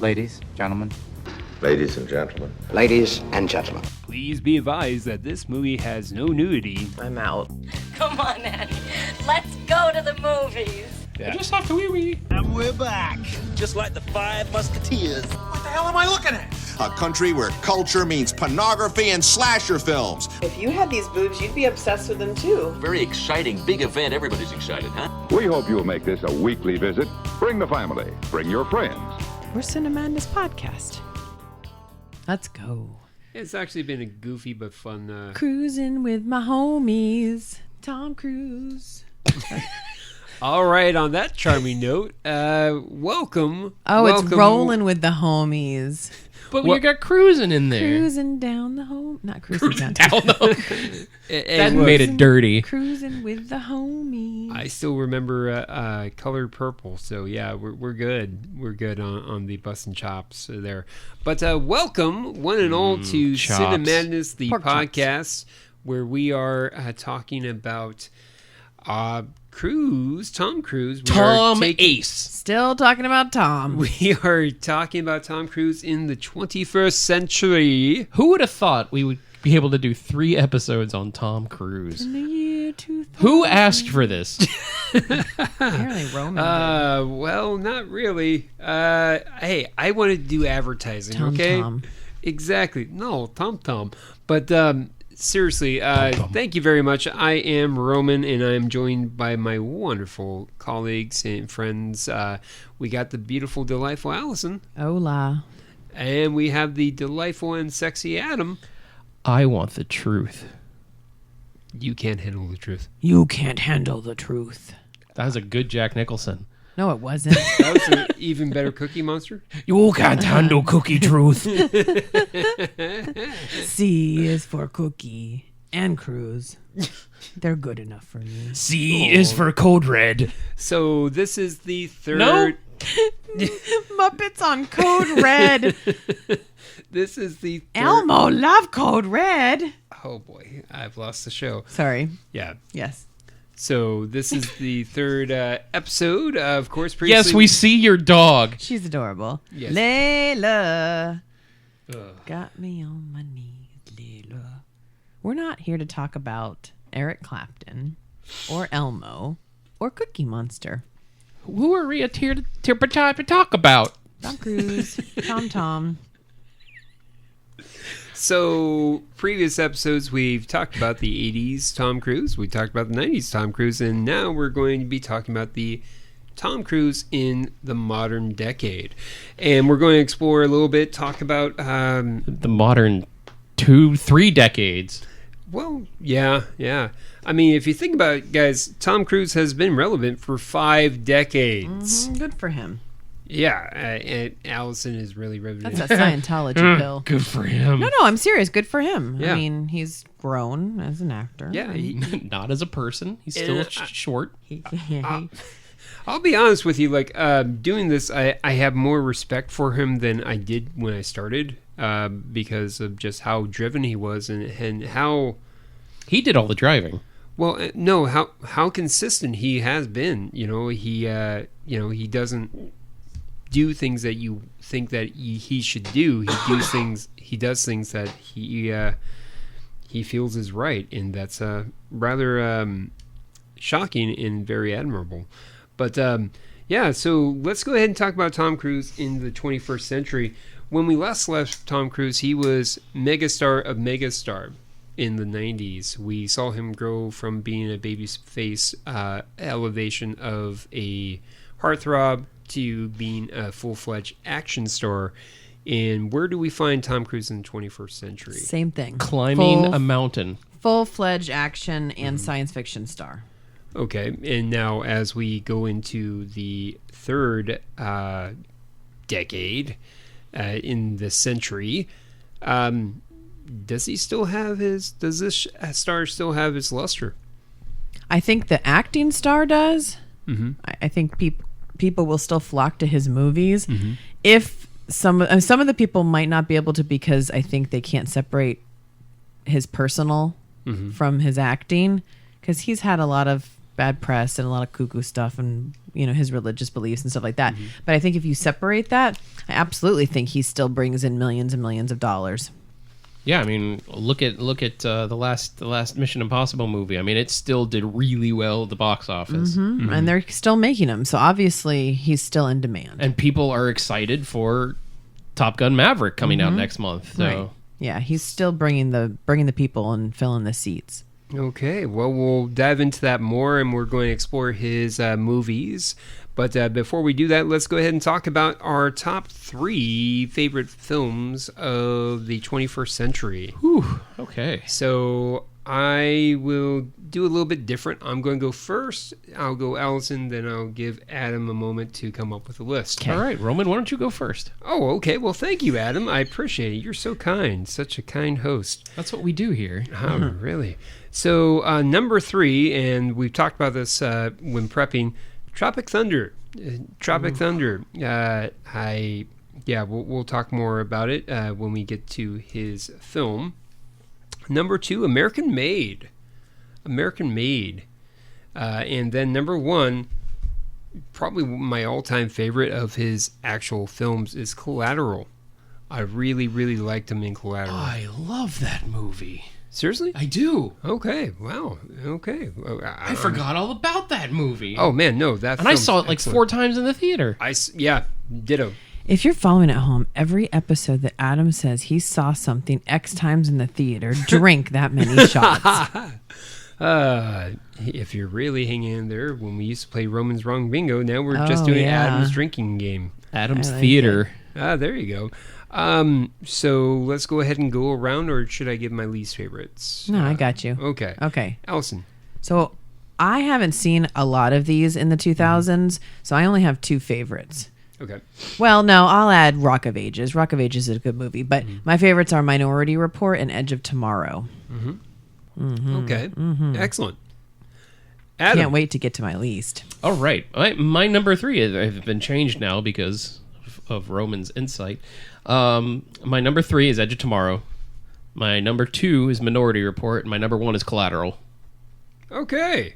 Ladies, gentlemen. Ladies and gentlemen. Ladies and gentlemen. Please be advised that this movie has no nudity. I'm out. Come on, Annie. Let's go to the movies. Yeah. I just have to wee-wee. And we're back. Just like the Five Musketeers. What the hell am I looking at? A country where culture means pornography and slasher films. If you had these boobs, you'd be obsessed with them too. Very exciting, big event. Everybody's excited, huh? We hope you'll make this a weekly visit. Bring the family. Bring your friends. We're Cinemadness podcast. Let's go. It's actually been a goofy but fun... Cruising with my homies. Tom Cruise. All right, on that charming note, welcome. It's rolling with the homies. But you got cruising in there. Cruising down the home. Not cruising down the home. That made it dirty. Cruising with the homies. I still remember Color Purple, so yeah, we're good. We're good on the bus and chops there. But welcome, one and all, to Cinemadness, the Pork podcast, chops. where we are talking about Tom Cruise. Ace. Still talking about Tom. We are talking about Tom Cruise in the 21st century. Who would have thought we would be able to do 3 episodes on Tom Cruise? In the year 2000. Who asked for this? Apparently Roman did. Well, not really. Hey, I want to do advertising, okay? Tom. Exactly. No, Tom. But seriously, thank you very much. I am Roman, and I am joined by my wonderful colleagues and friends. We got the beautiful, delightful Allison. Hola. And we have the delightful and sexy Adam. I want the truth. You can't handle the truth. You can't handle the truth. That was a good Jack Nicholson. No, it wasn't. That was an even better Cookie Monster. You can't handle cookie truth. C is for Cookie and Cruise. They're good enough for me. C is for Code Red. So this is the third... No. Muppets on Code Red. This is the third... Elmo love Code Red. Oh boy, I've lost the show. Sorry. Yeah. Yes. So this is the third episode. Of course, previously... Yes, we see your dog. She's adorable. Yes. Layla. Got me on my knees, Layla. We're not here to talk about Eric Clapton or Elmo or Cookie Monster. Who are we here to talk about? Tom Cruise. Tom. So, previous episodes, we've talked about the 80s Tom Cruise. We talked about the 90s Tom Cruise. And now we're going to be talking about the Tom Cruise in the modern decade. And we're going to explore a little bit, talk about... the modern 2-3 decades. Well, yeah. I mean, if you think about it, guys, Tom Cruise has been relevant for 5 decades. Mm-hmm. Good for him. Yeah, and Allison is really riveted. That's a Scientology pill. Good for him. No, I'm serious. Good for him. Yeah. I mean, he's grown as an actor. Yeah. Not as a person. He's still short. I'll be honest with you, like, doing this, I have more respect for him than I did when I started, because of just how driven he was and how... He did all the driving. Well, no, how consistent he has been. He doesn't do things that you think that he should do. He does things that he feels is right, and that's rather shocking and very admirable. But so let's go ahead and talk about Tom Cruise in the 21st century. When we last left Tom Cruise, he was megastar of megastar in the 90s. We saw him grow from being a babyface elevation of a heartthrob to being a full-fledged action star. And where do we find Tom Cruise in the 21st century? Same thing. Climbing a mountain. Full-fledged action and science fiction star. Okay, and now as we go into the third decade in the century, does this star still have his luster? I think the acting star does. Mm-hmm. I think people will still flock to his movies. Mm-hmm. If some of the people might not be able to, because I think they can't separate his personal from his acting, because he's had a lot of bad press and a lot of cuckoo stuff and his religious beliefs and stuff like that. Mm-hmm. But I think if you separate that, I absolutely think he still brings in millions and millions of dollars. Yeah, I mean, look at the last Mission Impossible movie. I mean, it still did really well at the box office, And they're still making them. So obviously he's still in demand. and people are excited for Top Gun Maverick coming out next month. So. Right. Yeah, he's still bringing the people and filling the seats. Okay, well, we'll dive into that more, and we're going to explore his movies. But before we do that, let's go ahead and talk about our top 3 favorite films of the 21st century. Whew, okay. So I will do a little bit different. I'm going to go first. I'll go Allison, then I'll give Adam a moment to come up with a list. All right, Roman, why don't you go first? Oh, okay. Well, thank you, Adam. I appreciate it. You're so kind. Such a kind host. That's what we do here. Oh, really? So, number 3, and we've talked about this when prepping, Tropic Thunder. Tropic Thunder. We'll talk more about it when we get to his film. Number 2, American Made. And then number 1, probably my all-time favorite of his actual films is Collateral. I really, really liked him in Collateral. I love that movie. Seriously? I do. Okay. Wow. Okay. I forgot all about that movie. Oh man, no, that. And I saw it like 4 times in the theater. Yeah, ditto. If you're following at home, every episode that Adam says he saw something X times in the theater, drink that many shots. If you're really hanging in there, when we used to play Roman's Wrong Bingo, now we're just doing yeah. Adam's drinking game. Adam's I like Theater. There you go. So let's go ahead and go around, or should I give my least favorites? No, I got you. Okay. Okay. Allison. So I haven't seen a lot of these in the 2000s, so I only have 2 favorites. Okay. Well, no, I'll add Rock of Ages. Rock of Ages is a good movie, but my favorites are Minority Report and Edge of Tomorrow. Okay. Excellent. Adam. Can't wait to get to my least. All right. My number 3 have been changed now because of Roman's insight. My number 3 is Edge of Tomorrow. My number 2 is Minority Report. And my number 1 is Collateral. Okay.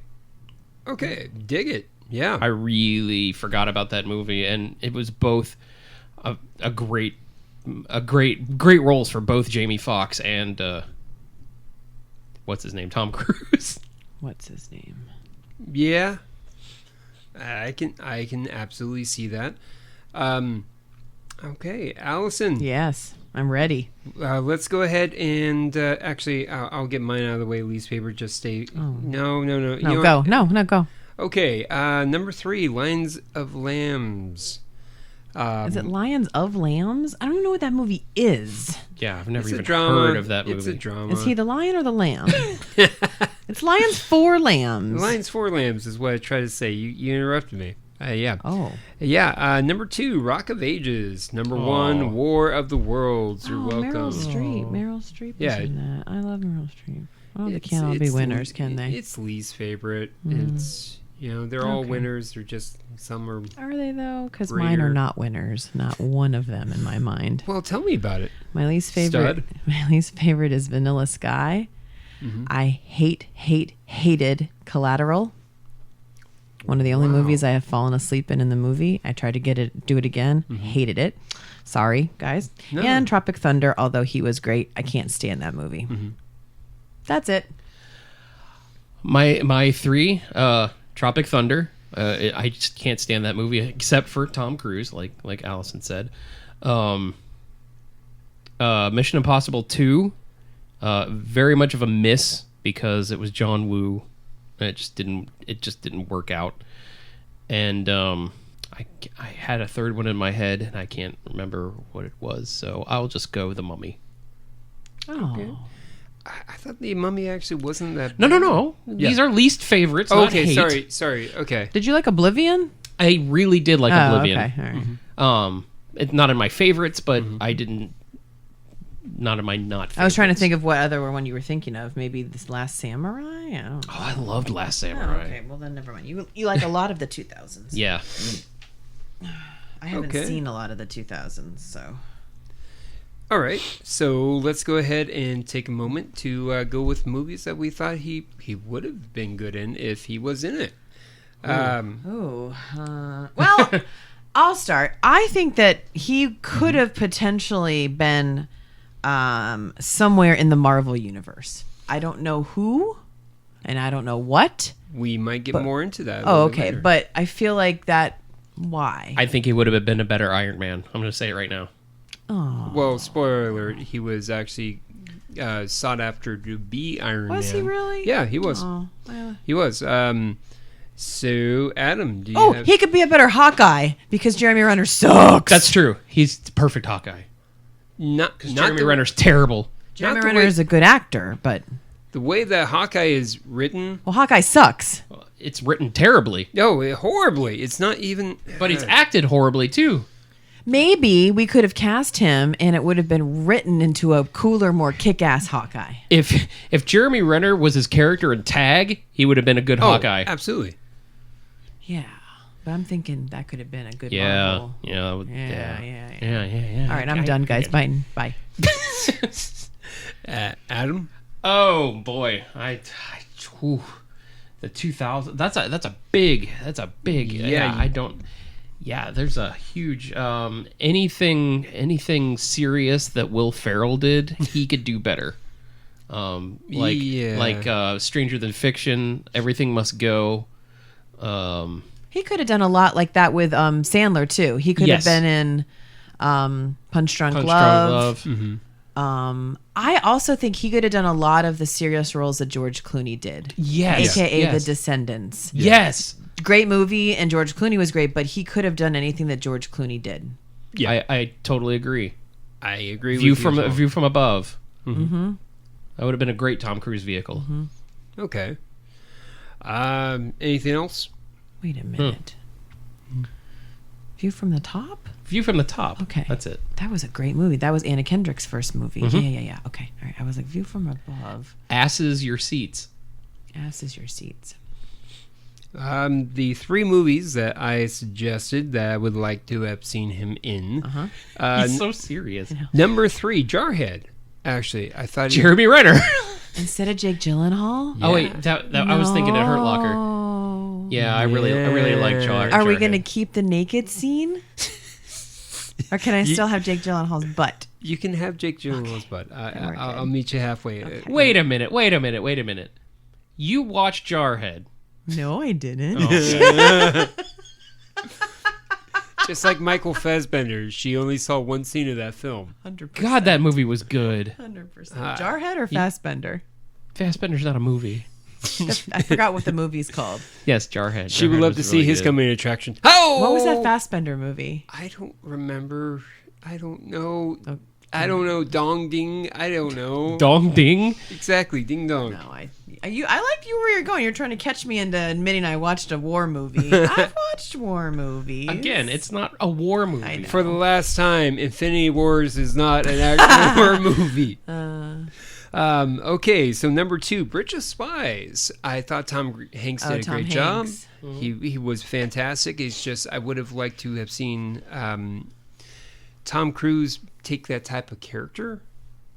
Dig it. Yeah. I really forgot about that movie, and it was both a great roles for both Jamie Foxx and what's his name, Tom Cruise. What's his name? Yeah. I can absolutely see that. Okay, Allison. Yes, I'm ready. Let's go ahead and actually, I'll get mine out of the way. Least favorite, just stay. Oh. No. No, go. No, go. Okay, number 3, Lions of Lambs. Is it Lions of Lambs? I don't even know what that movie is. Yeah, I've never It's a even drama. heard of that movie. It's a drama. Is he the lion or the lamb? It's Lions for Lambs. Lions for Lambs is what I tried to say. You interrupted me. Yeah. Oh. Yeah. Number 2, Rock of Ages. Number 1, War of the Worlds. You're welcome. Meryl Streep is in that. I love Meryl Streep. Oh, they can't all be It's winners, can they? It's least favorite. It's, they're all winners. They're just, some are. Are they, though? Because mine are not winners. Not one of them in my mind. Well, tell me about it. My least favorite is Vanilla Sky. I hated Collateral. One of the only movies I have fallen asleep in the movie. I tried to do it again. Hated it. Sorry, guys. No. And Tropic Thunder, although he was great, I can't stand that movie. That's it. My 3, Tropic Thunder. I just can't stand that movie except for Tom Cruise, like Allison said. Mission Impossible 2, very much of a miss because it was John Woo. It just didn't work out. And I had a third one in my head and I can't remember what it was, so I'll just go The Mummy. Oh. Okay. I thought The Mummy actually wasn't that. No. These are least favorites. Oh, not okay, hate. sorry. Okay. Did you like Oblivion? I really did like Oblivion. Okay, all right. It's not in my favorites, but I didn't. Not in my not favorites. I was trying to think of what other one you were thinking of. Maybe this Last Samurai? I don't know. Oh, I loved Last Oh, Samurai. okay, well then never mind. You like a lot of the 2000s. Yeah. I haven't seen a lot of the 2000s, so. All right, so let's go ahead and take a moment to go with movies that we thought he would have been good in if he was in it. Well, I'll start. I think that he could have potentially been somewhere in the Marvel universe. I don't know who, and I don't know what. We might get more into that. Oh, okay. But I feel like that. Why? I think he would have been a better Iron Man. I'm going to say it right now. Oh. Well, spoiler alert, he was actually sought after to be Iron Man. Was he really? Yeah, he was. Oh, well. He was. So, Adam, do you have... he could be a better Hawkeye because Jeremy Renner sucks. That's true. He's the perfect Hawkeye. Not Jeremy Renner's terrible. Jeremy Renner is a good actor, but... The way that Hawkeye is written... Well, Hawkeye sucks. It's written terribly. No, horribly. It's not even... But he's acted horribly, too. Maybe we could have cast him and it would have been written into a cooler, more kick-ass Hawkeye. If Jeremy Renner was his character in Tag, he would have been a good Hawkeye. Absolutely. Yeah. But I'm thinking that could have been a good Yeah. Marvel. Yeah. All right, I'm done, guys. Bye. Adam? Oh boy, the 2000. That's a big. Yeah, I don't. Yeah, there's a huge anything serious that Will Ferrell did, he could do better. Like Stranger Than Fiction, Everything Must Go. He could have done a lot like that with Sandler too. He could have been in Punch Drunk Love. Mm-hmm. I also think he could have done a lot of the serious roles that George Clooney did. Yes. AKA The Descendants. Yes. Great movie, and George Clooney was great, but he could have done anything that George Clooney did. Yeah, I totally agree. I agree View with you. from View from Above. Mm-hmm. That would have been a great Tom Cruise vehicle. Mm-hmm. Okay. Anything else? Wait a minute. View from the Top? View from the Top. Okay. That's it. That was a great movie. That was Anna Kendrick's first movie. Mm-hmm. Yeah. Okay. All right. I was like, View from Above. Asses Your Seats. Asses Your Seats. The 3 movies that I suggested that I would like to have seen him in. He's so serious. Number 3, Jarhead. Actually, I thought Jeremy Renner. Instead of Jake Gyllenhaal? Oh wait, that I was thinking of Hurt Locker. Yeah, I really like Jarhead. Are we going to keep the naked scene? Or can I still have Jake Gyllenhaal's butt? You can have Jake Gyllenhaal's butt. I'll meet you halfway. Okay. Wait a minute. You watched Jarhead. No, I didn't. Oh, okay. Just like Michael Fassbender, she only saw one scene of that film. 100%. God, that movie was good. 100%. Jarhead or Fassbender? Fassbender's not a movie. I forgot what the movie's called. Yes, Jarhead. She would Jarhead love was to see really his good. coming attraction. Oh! What was that Fassbender movie? I don't remember. I don't know. I don't know. Dong Ding. I don't know. Dong Ding? Exactly. Ding Dong. No, I like you where you're going. You're trying to catch me into admitting I watched a war movie. I've watched war movies. Again, it's not a war movie. I know. For the last time, Infinity Wars is not an actual war movie. Okay, so number 2, Bridge of Spies. I thought Tom Hanks did a Tom great job. Hanks. He was fantastic. It's just I would have liked to have seen Tom Cruise take that type of character.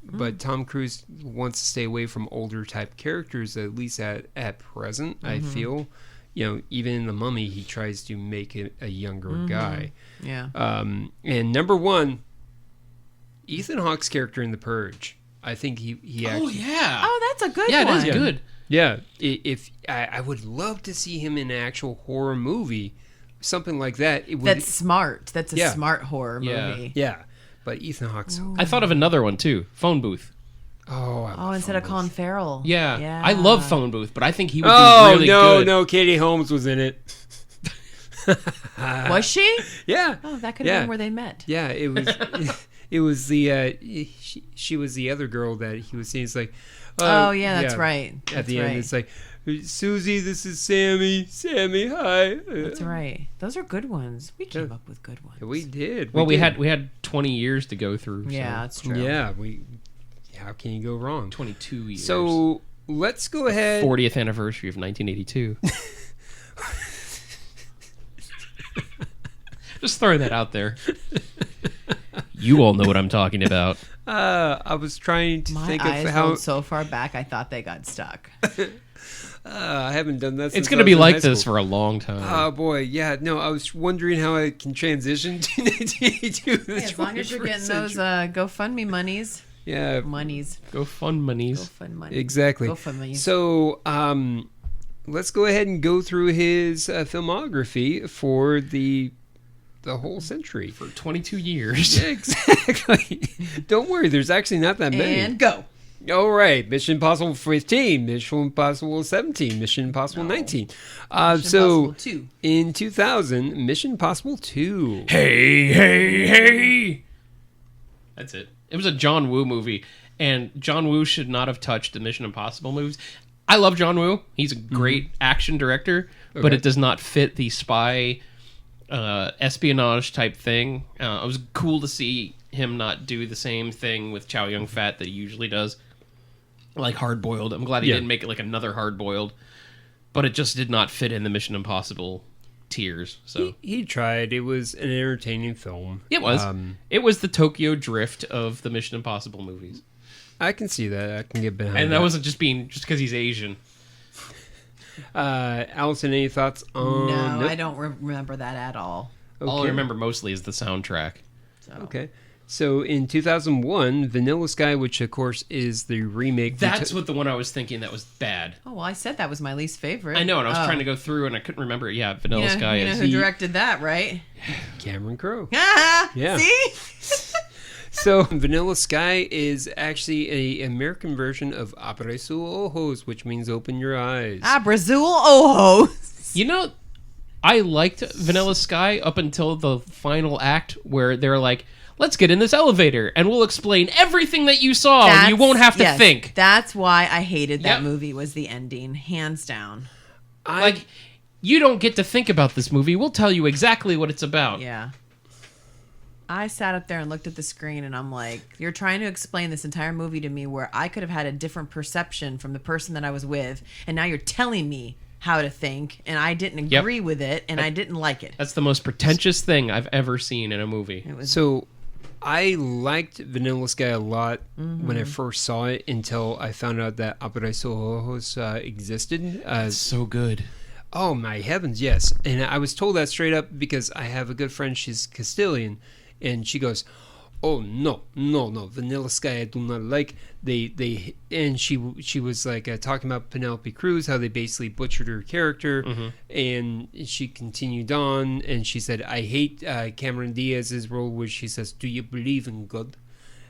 But Tom Cruise wants to stay away from older type characters, at least at present, I feel. You know, even in The Mummy, he tries to make it a younger guy. Yeah. And number 1, Ethan Hawke's character in The Purge. I think he actually... Oh, yeah. Oh, that's a good Yeah, one. it is good. Yeah, if I would love to see him in an actual horror movie, something like that. It would, That's smart. That's a Yeah. smart horror Yeah. movie. yeah, but Ethan Hawke's. I thought of another one, too. Phone Booth. Oh, instead of Colin Farrell. Yeah. I love Phone Booth, but I think he would Oh be really no, good. no, Katie Holmes was in it. Was she? Yeah. Oh, that could have been where they met. Yeah, it was. It was the she was the other girl that he was seeing. It's like, Oh, yeah, that's right. At That's the right. end, it's like, Susie, this is Sammy. Sammy, hi. That's right. Those are good ones. We came up with good ones. We did. Well, we did. had 20 years to go through. Yeah, so. that's true. Yeah, how can you go wrong? 22 years. So let's go ahead. 40th anniversary of 1982. Just throwing that out there. You all know what I'm talking about. I was trying to My think eyes of how. rolled so far back, I thought they got stuck. I haven't done that since It's going to be I was in like high this school. for a long time. Oh boy, yeah. No, I was wondering how I can transition to the As long as you're 21st getting those century. GoFundMe monies. Yeah, Monies. Go fund monies. GoFund money. exactly. GoFundMe. So, let's go ahead and go through his filmography for the whole century. For 22 years. Yeah, exactly. Don't worry, there's actually not that many. And go. All right, Mission Impossible 15, Mission Impossible 17, Mission Impossible 19. So Impossible 2. in 2000, Mission Impossible 2. Hey. That's it. It was a John Woo movie, and John Woo should not have touched the Mission Impossible movies. I love John Woo. He's a great action director, but Okay. it does not fit the spy espionage type thing. It was cool to see him not do the same thing with Chow Yun-fat that he usually does. Like Hard Boiled. I'm glad he didn't make it like another Hard Boiled, but it just did not fit in the Mission Impossible tiers. So He tried. It was an entertaining film. it was. It was the Tokyo Drift of the Mission Impossible movies, I can see that. I can get behind and that wasn't just because he's Asian. Allison, any thoughts on... No, Nope. I don't remember that at all. All I Okay. remember mostly is the soundtrack. So. Okay. So in 2001, Vanilla Sky, which of course is the remake... That's what the one I was thinking that was bad. Oh, well, I said that was my least favorite. I know, and I was Oh. trying to go through, and I couldn't remember. Yeah, Vanilla You know, Sky you know is. who directed that, right? Cameron Crowe. Yeah. See? So Vanilla Sky is actually an American version of Abre sus ojos, which means open your eyes. Brazil ojos. You know, I liked Vanilla Sky up until the final act where they're like, let's get in this elevator and we'll explain everything that you saw and you won't have to yes, think. That's why I hated that Yep. movie, was the ending, hands down. Like, you don't get to think about this movie. We'll tell you exactly what it's about. Yeah. I sat up there and looked at the screen and I'm like, you're trying to explain this entire movie to me where I could have had a different perception from the person that I was with, and now you're telling me how to think, and I didn't Yep. agree with it, and I didn't like it. That's the most pretentious thing I've ever seen in a movie. It was So I liked Vanilla Sky a lot when I first saw it until I found out that Abre sus ojos existed. So good. Oh my heavens, yes. And I was told that straight up because I have a good friend, she's Castilian, and she goes, "Oh no, Vanilla Sky I do not like." They and she was like talking about Penelope Cruz, how they basically butchered her character, and she continued on, and she said, "I hate Cameron Diaz's role where she says, 'Do you believe in God?'"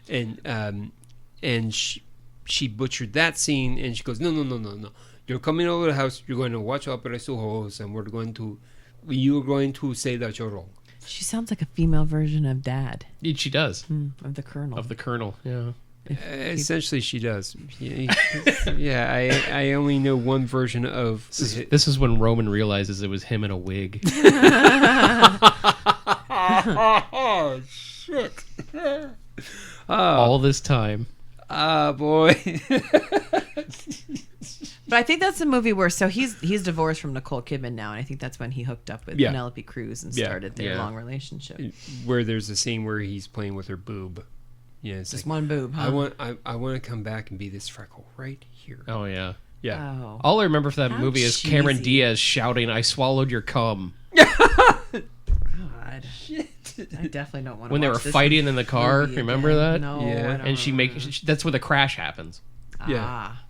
And she butchered that scene, and she goes, No. You're coming over the house. You're going to watch Opera Sohos, and you're going to say that you're wrong. She sounds like a female version of Dad, She does. of the Colonel. Of the Colonel, yeah. Essentially, she does. Yeah, I only know one version of. This is when Roman realizes it was him in a wig. Oh shit! All this time. Ah, boy. But I think that's the movie where he's divorced from Nicole Kidman now, and I think that's when he hooked up with Yeah. Penelope Cruz and Yeah. started their Yeah. long relationship. Where there's a scene where he's playing with her boob. Yeah, it's Just like, one boob, huh? I want to come back and be this freckle right here. Oh, yeah. Yeah. Oh. All I remember for that How movie is Cameron cheesy. Diaz shouting, "I swallowed your cum." God. I definitely don't want to When they watch were this fighting in the car, movie remember again. that? No, Yeah. I don't And she remember. that's where the crash happens. Yeah. Ah,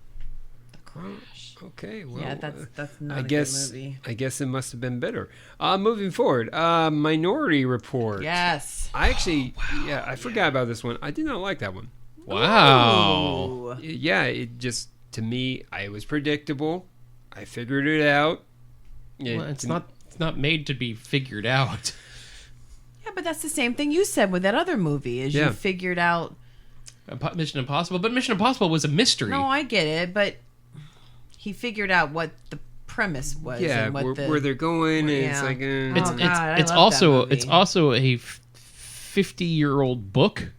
the crash. Okay, well, Yeah, that's not I a guess good movie. I guess it must have been better. Moving forward, Minority Report. Yes. I actually, I forgot about this one. I did not like that one. Wow. Ooh. Yeah, it just, to me, it was predictable. I figured it out. Yeah, Well, it's not made to be figured out. Yeah, but that's the same thing you said with that other movie. Is Yeah. you figured out. Mission Impossible, but Mission Impossible was a mystery. No, I get it, but he figured out what the premise was. Yeah, and what where they're going, and it's Yeah. like, It's Oh, God, I it's love also that movie. it's also a 50-year-old book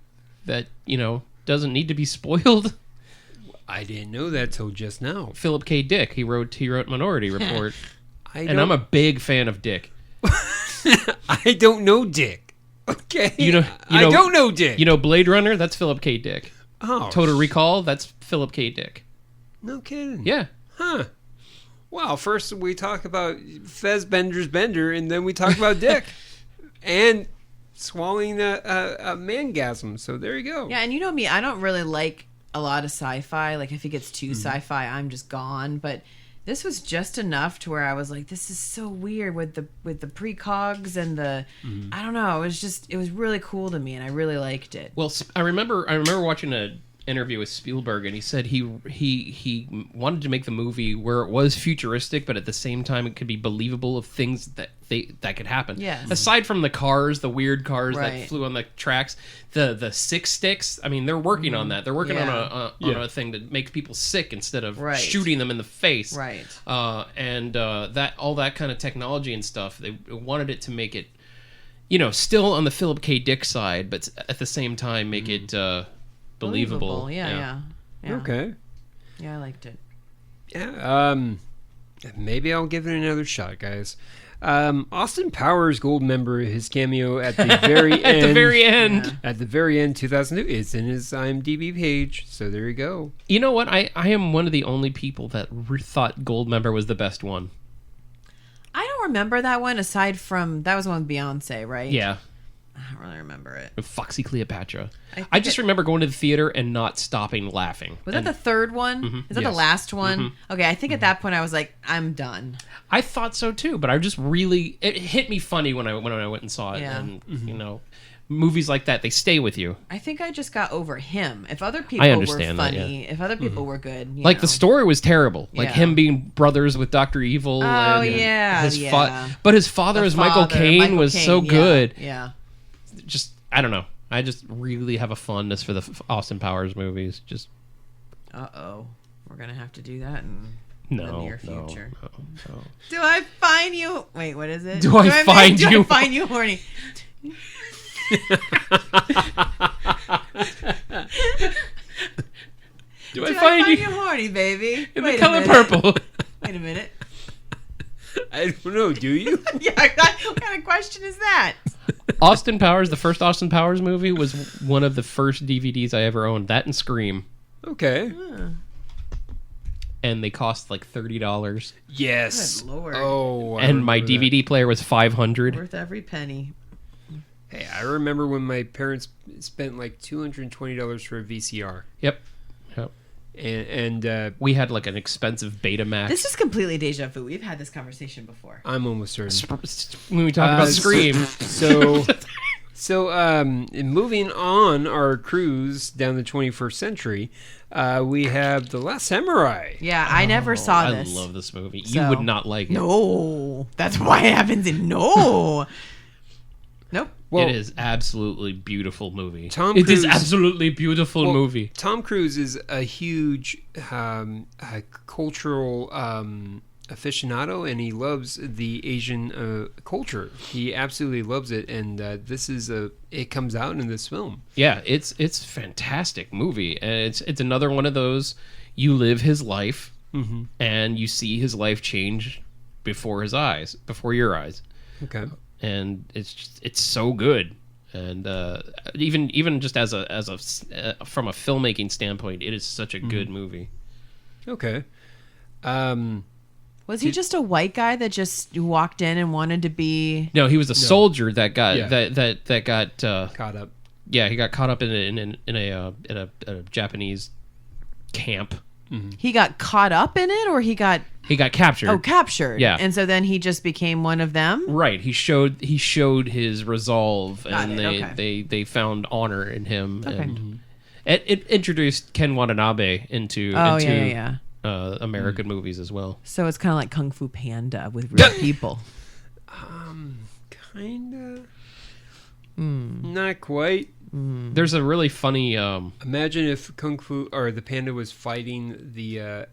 that doesn't need to be spoiled. I didn't know that till just now. Philip K. Dick, he wrote Minority Report, And and I'm a big fan of Dick. I don't know Dick. Okay, I don't know Dick. You know Blade Runner? That's Philip K. Dick. Oh, Total Recall? That's Philip K. Dick. no kidding. Yeah. Huh. Well, first we talk about Fez Bender's Bender, and then we talk about Dick. And swallowing a mangasm. So there you go. Yeah, and you know me, I don't really like a lot of sci-fi. Like if it gets too sci-fi, I'm just gone. But this was just enough to where I was like, this is so weird with the precogs and the I don't know. It was really cool to me, and I really liked it. Well, I remember watching an interview with Spielberg, and he said he wanted to make the movie where it was futuristic, but at the same time it could be believable of things that could happen. Yeah. Aside from the cars, the weird cars that Right. flew on the tracks, the six sticks. I mean, they're working on that. They're working on a thing that makes people sick instead of Right. shooting them in the face. Right. And that all that kind of technology and stuff. They wanted it to make it, still on the Philip K. Dick side, but at the same time make it believable. Yeah. Okay. Yeah, I liked it. Yeah. Maybe I'll give it another shot, guys. Austin Powers Gold member, his cameo at the very end. At the very end. At the very end, 2002. It's in his IMDb page. So there you go. You know what? I am one of the only people that thought Goldmember was the best one. I don't remember that one aside from that was one with Beyonce, right? Yeah. I don't really remember it. Foxy Cleopatra. I I just remember going to the theater and not stopping laughing. Was that the third one? Is that the Yes. last one? Okay, I think at that point I was like, I'm done. I thought so too, but I just really it hit me funny when I went and saw it. Yeah. And movies like that, they stay with you. I think I just got over him. If other people I were understand that, funny, if other people were good, you Like know. the story was terrible. Like Yeah. him being brothers with Dr. Evil. Oh, and yeah, his yeah. But his father, The as Michael father, Caine, Michael was so Caine, good. Yeah. Just I don't know. I just really have a fondness for the Austin Powers movies. Just We're gonna have to do that in the near future. No. Do I find you? Wait, what is it? Do I find you- I find you horny? Do Do I I find find you you horny, baby? in Wait the a color minute. purple? Wait a minute. I don't know. Do you? Yeah, what kind of question is that? Austin Powers, the first Austin Powers movie, was one of the first DVDs I ever owned. That and Scream. Okay. And they cost like $30. Yes. Good Lord. Oh. I And my remember that. DVD player was $500. Worth every penny. Hey, I remember when my parents spent like $220 for a VCR, Yep. and We had like an expensive Betamax. This is completely deja vu. We've had this conversation before. I'm almost certain. When we talk about Scream. So, moving on our cruise down the 21st century, we have The Last Samurai. Yeah, I never saw I this. love this movie. So- You would not like it. No, that's why it happens in no. Nope. Well, It is absolutely beautiful movie. It is absolutely beautiful well, movie. Tom Cruise is a huge cultural aficionado, and he loves the Asian culture. He absolutely loves it, and it comes out in this film. Yeah, it's fantastic movie, and it's another one of those you live his life, and you see his life change before your eyes, Okay. and it's so good. And even just as a from a filmmaking standpoint, it is such a good movie. Okay. Was he just a white guy that just walked in and wanted to be? No, he was a soldier that got Yeah. that got Caught up. yeah, he got caught up in a Japanese camp. He got caught up in it, or he got captured. captured. Yeah. and so then he just became one of them. Right, he showed his resolve, Got and it, they found honor in him, Okay. and it introduced Ken Watanabe into yeah. American movies as well. So it's kind of like Kung Fu Panda with real people. Kinda. Not quite. There's a really funny Imagine if Kung Fu or the panda was fighting the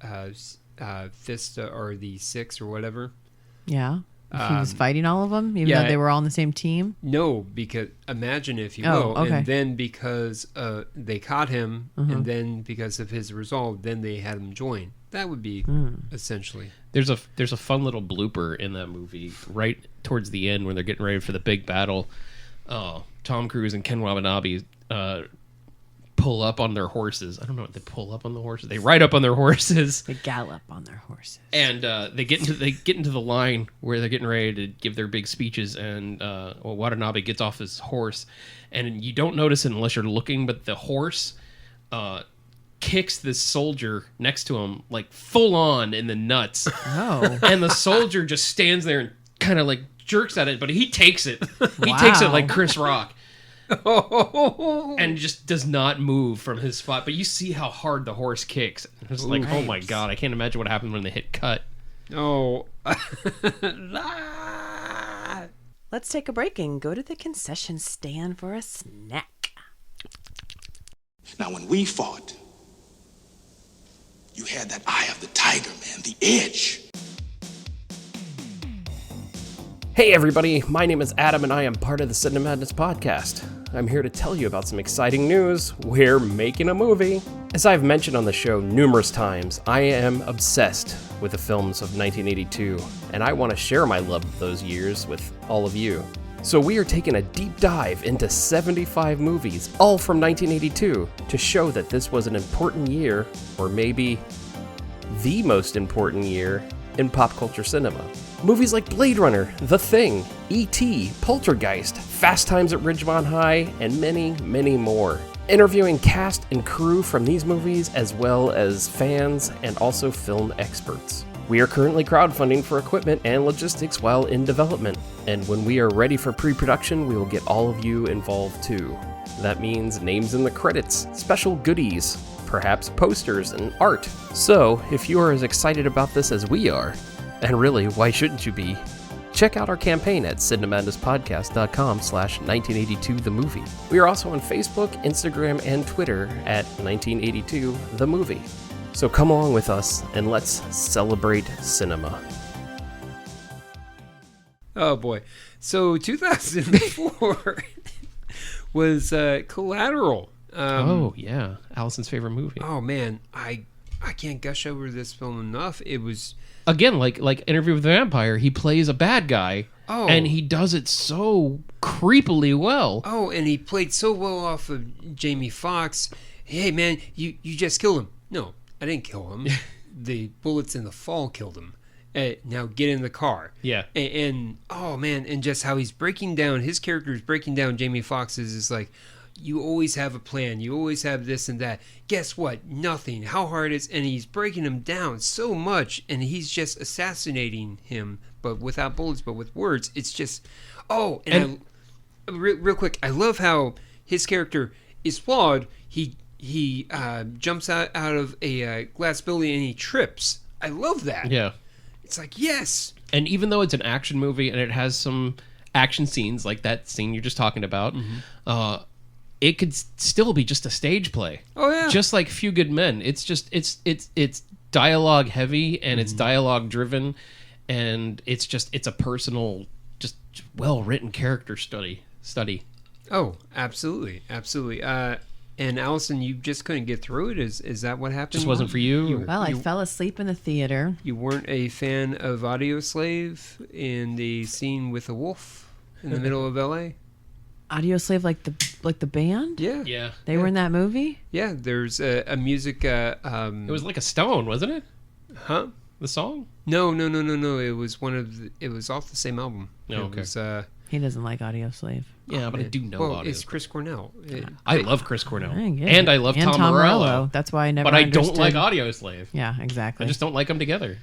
fist or the six or whatever. Yeah, he was fighting all of them, even yeah. though they were all on the same team. No, because imagine if you Oh, will, okay. and then because they caught him, and then because of his resolve, then they had him join. That would be essentially. there's a fun little blooper in that movie right towards the end when they're getting ready for the big battle. Tom Cruise and Ken Watanabe pull up on their horses. I don't know what they pull up on the horses. They ride up on their horses. They gallop on their horses. And they get into the line where they're getting ready to give their big speeches, and Watanabe gets off his horse, and you don't notice it unless you're looking, but the horse kicks this soldier next to him like full on in the nuts. Oh. And the soldier just stands there and kind of like jerks at it, but he takes it. He takes it like Chris Rock. And just does not move from his spot. But you see how hard the horse kicks. It's like, oh my God, I can't imagine what happened when they hit cut. Oh. Let's take a break and go to the concession stand for a snack. Now, when we fought, you had that eye of the tiger, man, the edge. Hey everybody, my name is Adam and I am part of the Cinemadness podcast. I'm here to tell you about some exciting news. We're making a movie. As I've mentioned on the show numerous times, I am obsessed with the films of 1982, and I want to share my love of those years with all of you. So we are taking a deep dive into 75 movies, all from 1982, to show that this was an important year, or maybe the most important year in pop culture cinema. Movies like Blade Runner, The Thing, E.T., Poltergeist, Fast Times at Ridgemont High, and many, many more. Interviewing cast and crew from these movies, as well as fans and also film experts. We are currently crowdfunding for equipment and logistics while in development, and when we are ready for pre-production, we will get all of you involved too. That means names in the credits, special goodies, perhaps posters and art. So, if you are as excited about this as we are, and really, why shouldn't you be? Check out our campaign at cinemadnesspodcast.com/1982themovie. We are also on Facebook, Instagram, and Twitter at 1982themovie. So come along with us and let's celebrate cinema. Oh boy. So 2004 was Collateral. Oh yeah, Allison's favorite movie. Oh man, I can't gush over this film enough. It was Again, like Interview with the Vampire, he plays a bad guy, and he does it so creepily well. Oh, and he played so well off of Jamie Foxx. Hey man, you just killed him. No, I didn't kill him. The bullets in the fall killed him. Now get in the car. Yeah. And oh man, and just how he's breaking down, his character is breaking down Jamie Foxx's is like, you always have a plan. You always have this and that. Guess what? Nothing. How hard is, and he's breaking him down so much, and he's just assassinating him, but without bullets, but with words. It's just, real quick, I love how his character is flawed. He jumps out of a glass building and he trips. I love that. Yeah. It's like, yes. And even though it's an action movie and it has some action scenes like that scene you're just talking about, it could still be just a stage play. Oh yeah. Just like Few Good Men. It's just it's dialogue heavy and it's dialogue driven, and it's a personal, just well written character study. Oh, absolutely. And Allison, you just couldn't get through it. Is that what happened? Just wasn't for you. Well, I fell asleep in the theater. You weren't a fan of Audioslave in the scene with the wolf in the middle of L.A.? Audioslave, like the band? Yeah. Yeah. They were in that movie? Yeah, there's a music... It was like a Stone, wasn't it? Huh? The song? No. It was it was off the same album. Oh, okay. It was, He doesn't like Audioslave. Yeah, but I do know well, Audio. it's Chris Cornell. I love Chris Cornell. I get And it. I love And Tom Morello. That's why I never But I understood. don't like Audioslave. Yeah, exactly. I just don't like them together.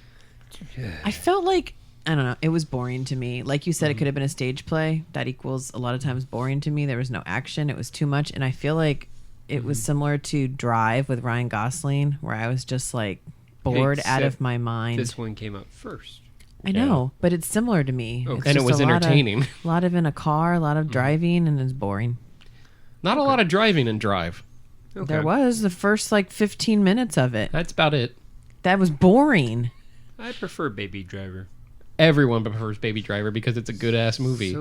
I felt like, I don't know, it was boring to me. Like you said, it could have been a stage play. That equals a lot of times boring to me. There was no action. It was too much. And I feel like it was similar to Drive with Ryan Gosling, where I was just like bored out of my mind. This one came out first. I know, but it's similar to me. Okay. It's And it just was a lot of- entertaining. A lot of in a car, a lot of driving, and it's boring. Not a lot of driving in Drive. Okay. There was the first like 15 minutes of it. That's about it. That was boring. I prefer Baby Driver. Everyone prefers Baby Driver because it's a good-ass movie.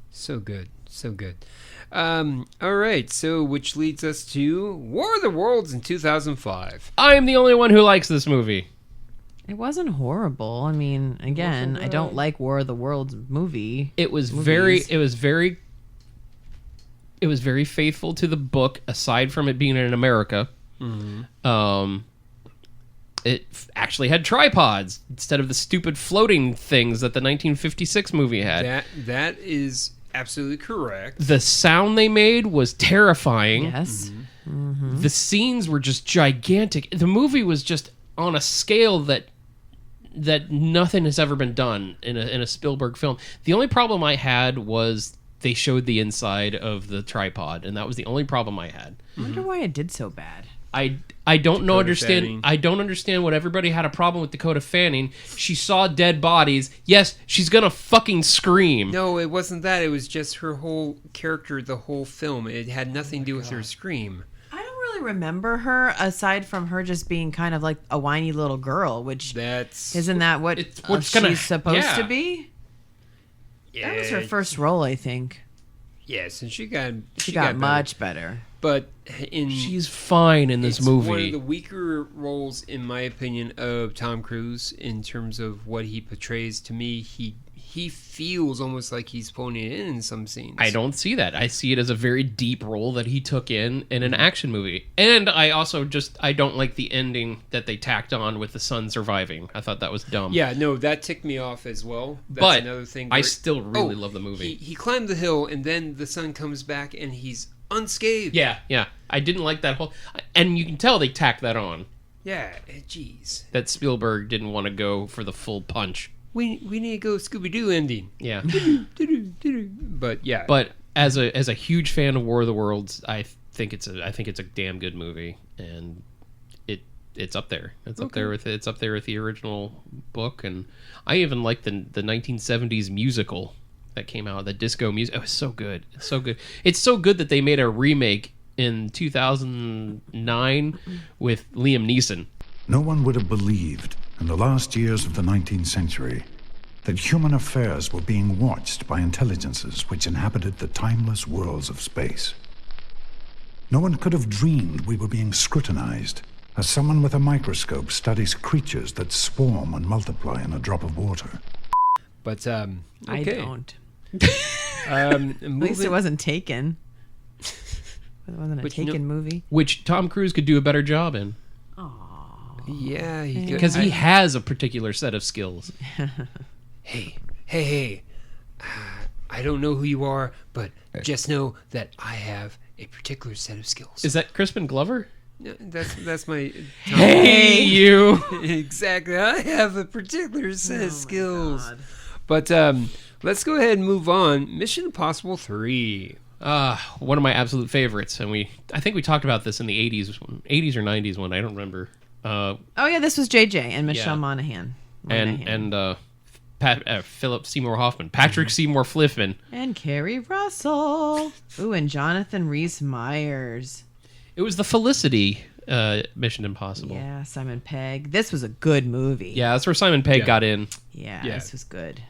So good. All right, so which leads us to War of the Worlds in 2005. I am the only one who likes this movie. It wasn't horrible. I mean, again, I don't like War of the Worlds movie. It was Movies. very very faithful to the book, aside from it being in America. It actually had tripods instead of the stupid floating things that the 1956 movie had. That is absolutely correct. The sound they made was terrifying. Yes. The scenes were just gigantic. The movie was just on a scale that nothing has ever been done in a Spielberg film. The only problem I had was they showed the inside of the tripod, and that was the only problem I had. I wonder why it did so bad. I don't understand. Fanning. I don't understand what everybody had a problem with Dakota Fanning. She saw dead bodies. Yes, she's gonna fucking scream. No, it wasn't that. It was just her whole character, the whole film. It had nothing to do with her scream. I don't really remember her aside from her just being kind of like a whiny little girl, which isn't that what she's supposed to be? Yeah, that was her first role, I think. Yes, and she got much better. But she's fine in this movie. One of the weaker roles, in my opinion, of Tom Cruise in terms of what he portrays. To me, he feels almost like he's phoning it in some scenes. I don't see that. I see it as a very deep role that he took in an action movie. And I also I don't like the ending that they tacked on with the son surviving. I thought that was dumb. Yeah, no, that ticked me off as well. That's but another thing. I still really love the movie. He climbed the hill, and then the son comes back, and he's unscathed. Yeah. I didn't like that whole... And you can tell they tacked that on. Yeah, jeez. That Spielberg didn't want to go for the full punch. We need to go Scooby-Doo ending. Yeah. But yeah. But as a huge fan of War of the Worlds, I think it's a damn good movie, and it's up there. It's up there with the original book, and I even like the 1970s musical that came out, the disco music. It was so good. It's so good. It's so good that they made a remake in 2009 with Liam Neeson. No one would have believed in the last years of the 19th century that human affairs were being watched by intelligences which inhabited the timeless worlds of space. No one could have dreamed we were being scrutinized as someone with a microscope studies creatures that swarm and multiply in a drop of water. But I don't. At least it wasn't Taken. It wasn't a Taken movie. Which Tom Cruise could do a better job in. Yeah, because he has a particular set of skills. Hey, I don't know who you are, but just know that I have a particular set of skills. Is that Crispin Glover? No, that's my... Hey, you! Exactly, I have a particular set of skills. But let's go ahead and move on. Mission Impossible 3. One of my absolute favorites, and I think we talked about this in the 80s or 90s one, I don't remember. This was JJ and Michelle Monaghan. And Philip Seymour Hoffman, Patrick Seymour Fliffman, and Kerry Russell. Ooh, and Jonathan Rhys Meyers. It was the Felicity Mission Impossible. Yeah, Simon Pegg. This was a good movie. Yeah, that's where Simon Pegg got in. Yeah, this was good.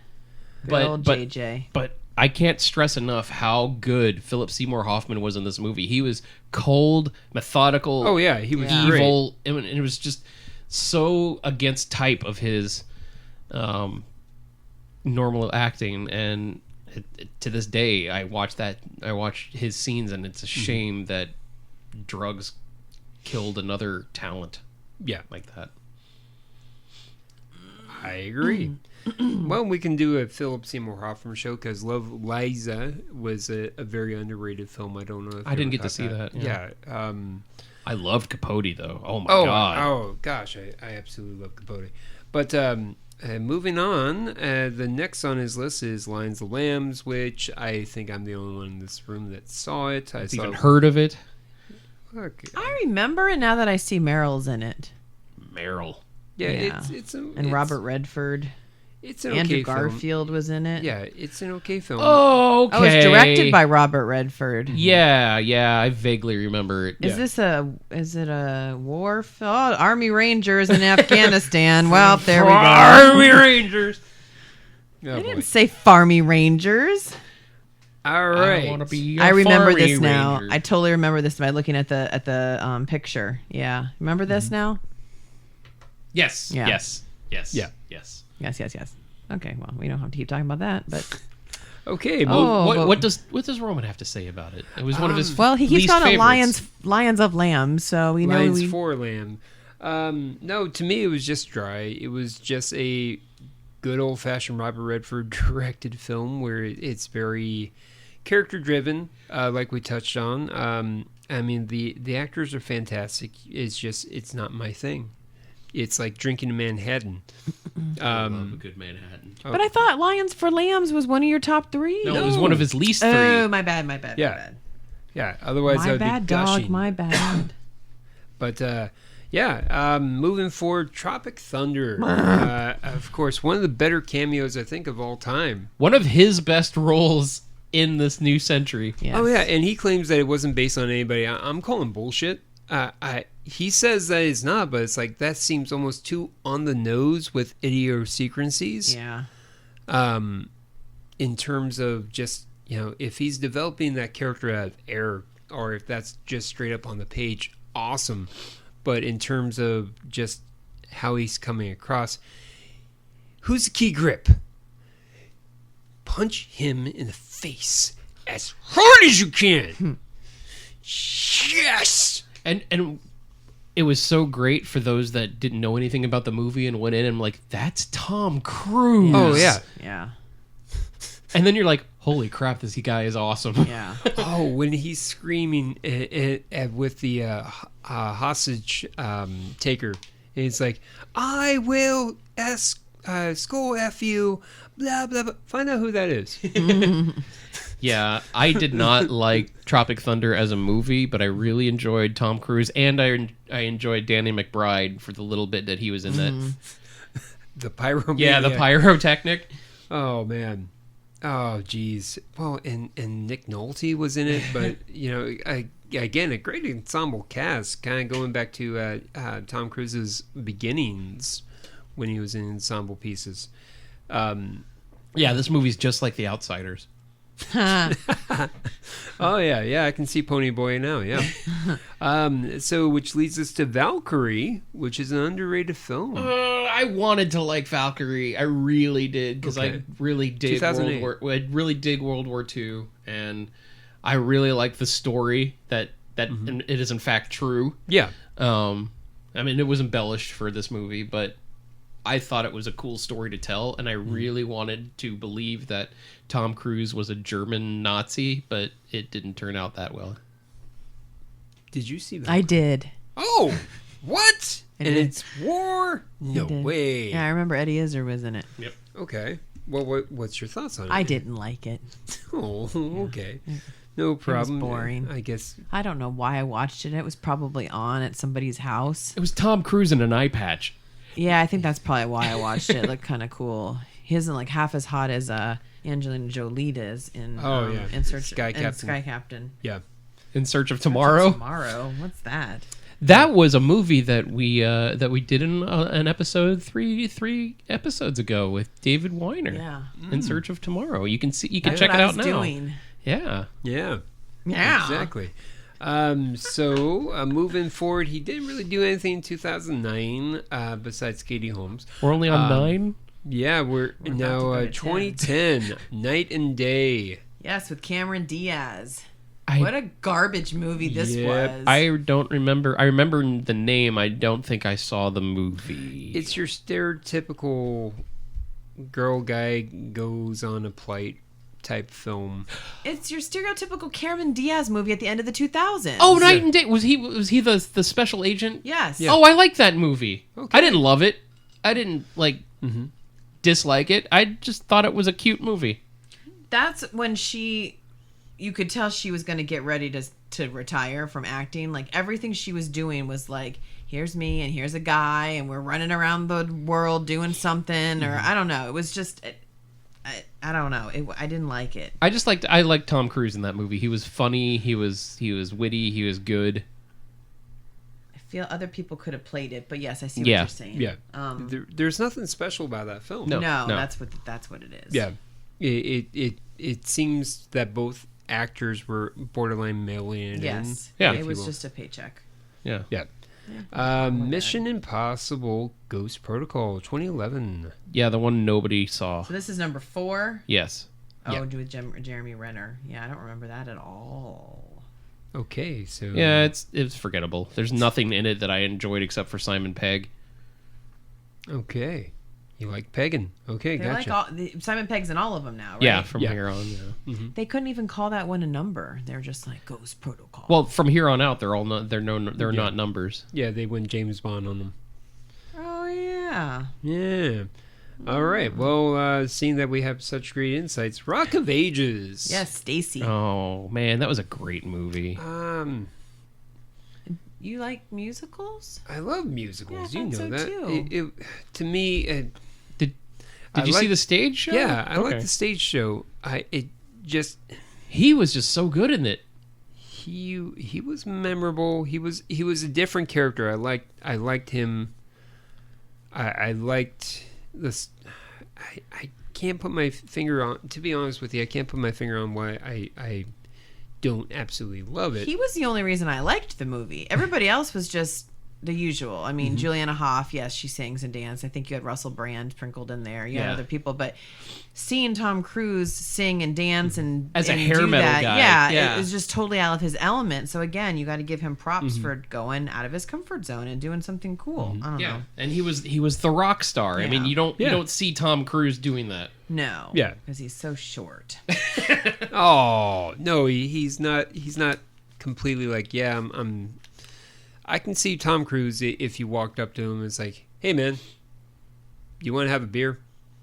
Old JJ. But I can't stress enough how good Philip Seymour Hoffman was in this movie. He was cold, methodical. Oh yeah, he was evil, and it was just so against type of his normal acting. And to this day, I watch his scenes, and it's a shame that drugs killed another talent. Yeah, like that. I agree. Well, we can do a Philip Seymour Hoffman show because Love Liza was a very underrated film. I don't know if I didn't get to see that. Yeah. I loved Capote though. Oh my god. Oh gosh, I absolutely love Capote. But moving on, the next on his list is Lions of Lambs, which I think I'm the only one in this room that saw it. I've even heard of it. Okay. I remember it now that I see Meryl's in it. Meryl. Yeah. And Robert Redford. It's an Andrew okay Garfield film. was in it. Yeah, it's an okay film. Oh, okay. Oh, it was directed by Robert Redford. Yeah, I vaguely remember it. Is it a war film? Oh, Army Rangers in Afghanistan. Well, there we go. Army Rangers. I didn't say Farmy Rangers. All right. I remember this now. I totally remember this by looking at the picture. Yeah. Remember this now? Yes. Yeah. Yes. Yeah. Yes. Yes. Okay, well, we don't have to keep talking about that, but... Okay. What does Roman have to say about it? It was one of his Well, he keeps least calling it favorites. Lions of Lamb, so we know Lions for Lamb. No, to me it was just dry. It was just a good old-fashioned Robert Redford directed film where it's very character-driven, like we touched on. I mean, the actors are fantastic. It's not my thing. It's like drinking in Manhattan. I love a good Manhattan. But I thought Lions for Lambs was one of your top 3. No, it was one of his least 3. Oh, my bad. Yeah. Yeah, otherwise My I would bad, be gushing. dog. My bad. But moving forward, Tropic Thunder. Of course, one of the better cameos I think of all time. One of his best roles in this new century. Yes. Oh yeah, and he claims that it wasn't based on anybody. I'm calling bullshit. He says that it's not, but it's like that seems almost too on the nose with idiosyncrasies. Yeah. In terms of just, if he's developing that character out of air, or if that's just straight up on the page, awesome. But in terms of just how he's coming across, who's the key grip? Punch him in the face as hard as you can. Yes. And it was so great for those that didn't know anything about the movie and went in and like, that's Tom Cruise. Oh yeah. Yeah. And then you're like, holy crap, this guy is awesome. Yeah. Oh, when he's screaming with the hostage taker, and it's like, I will school F you, blah, blah, blah. Find out who that is. Yeah, I did not like Tropic Thunder as a movie, but I really enjoyed Tom Cruise, and I enjoyed Danny McBride for the little bit that he was in that. The pyromaniac. Yeah, the pyrotechnic. Oh, man. Oh, geez. Well, and Nick Nolte was in it, but, again, a great ensemble cast, kind of going back to Tom Cruise's beginnings when he was in ensemble pieces. Yeah, this movie's just like The Outsiders. Oh yeah, I can see Pony Boy now. Yeah. So, which leads us to Valkyrie, which is an underrated film. I wanted to like Valkyrie. I really did because I really dig World War II, and I really like the story that it is in fact true. Yeah. I mean, it was embellished for this movie, but I thought it was a cool story to tell, and I really wanted to believe that Tom Cruise was a German Nazi, but it didn't turn out that well. Did you see that? I did. Oh, what? And it's war? No way. Yeah, I remember Eddie Izzard was in it. Yep. Okay. Well, what's your thoughts on it? I didn't like it. Oh, okay. No problem. It was boring. I guess. I don't know why I watched it. It was probably on at somebody's house. It was Tom Cruise in an eye patch. Yeah, I think that's probably why I watched it. It looked kind of cool. He isn't like half as hot as Angelina Jolie is in In Search Sky Captain. Sky Captain. Yeah. In Search of Tomorrow. Tomorrow. What's that? That was a movie that we did in an episode three episodes ago with David Weiner. Yeah. In Search of Tomorrow. You can check it what I out was now. doing. Yeah. Exactly. So moving forward, he didn't really do anything in 2009 besides Katie Holmes. We're only on 9. Yeah, we're now 2010, Night and Day. Yes, with Cameron Diaz. I- What a garbage movie this Yep. was. I don't remember. I remember the name. I don't think I saw the movie. It's your stereotypical girl guy goes on a plight type film. It's your stereotypical Cameron Diaz movie at the end of the 2000s. Oh, Night and Day. Was he the special agent? Yes. Oh, I like that movie. Okay. I didn't love it. I didn't dislike it. I just thought it was a cute movie. That's when you could tell she was going to get ready to retire from acting. Like everything she was doing was like, here's me and here's a guy and we're running around the world doing something, or I don't know. It was just, I don't know. I didn't like it. I liked Tom Cruise in that movie. He was funny. He was witty. He was good. I feel other people could have played it, but yes, I see what you're saying. Yeah. There's nothing special about that film. No. That's what it is. Yeah. It seems that both actors were borderline mailing it in. Yes. Yeah. It was just a paycheck. Yeah. Yeah. Mission Impossible Ghost Protocol 2011. Yeah, the one nobody saw. So this is number 4. Yes. Oh, with Jeremy Renner. Yeah, I don't remember that at all. Okay, so Yeah, it's forgettable. There's nothing in it that I enjoyed except for Simon Pegg. Okay, you like Pagan? Okay, They're gotcha. like Simon Pegg's in all of them now, right? Yeah, from here on. Yeah. They couldn't even call that one a number. They're just like Ghost Protocol. Well, from here on out, they're all they're not numbers. Yeah, they went James Bond on them. Oh yeah. Yeah. All right. Well, seeing that we have such great insights, Rock of Ages. Yes, Stacy. Oh man, that was a great movie. You like musicals? I love musicals. Yeah, I you know thought so that. too. To me, Did you see the stage show? Yeah, I like Okay. the stage show. He was just so good in it. He was memorable. He was a different character. I liked him. I liked this. I can't put my finger on. To be honest with you, I can't put my finger on why I don't absolutely love it. He was the only reason I liked the movie. Everybody else was just the usual. I mean, Juliana Hough, yes, she sings and dances. I think you had Russell Brand sprinkled in there. You had other people, but seeing Tom Cruise sing and dance and As a and hair do metal that, guy. it was just totally out of his element. So again, you got to give him props for going out of his comfort zone and doing something cool. I don't know. And he was the rock star. I mean, Yeah. you don't see Tom Cruise doing that. No. Yeah. Because he's so short. Oh no, he's not. He's not completely like. Yeah, I can see Tom Cruise if you walked up to him and it's like, "Hey man, you want to have a beer?"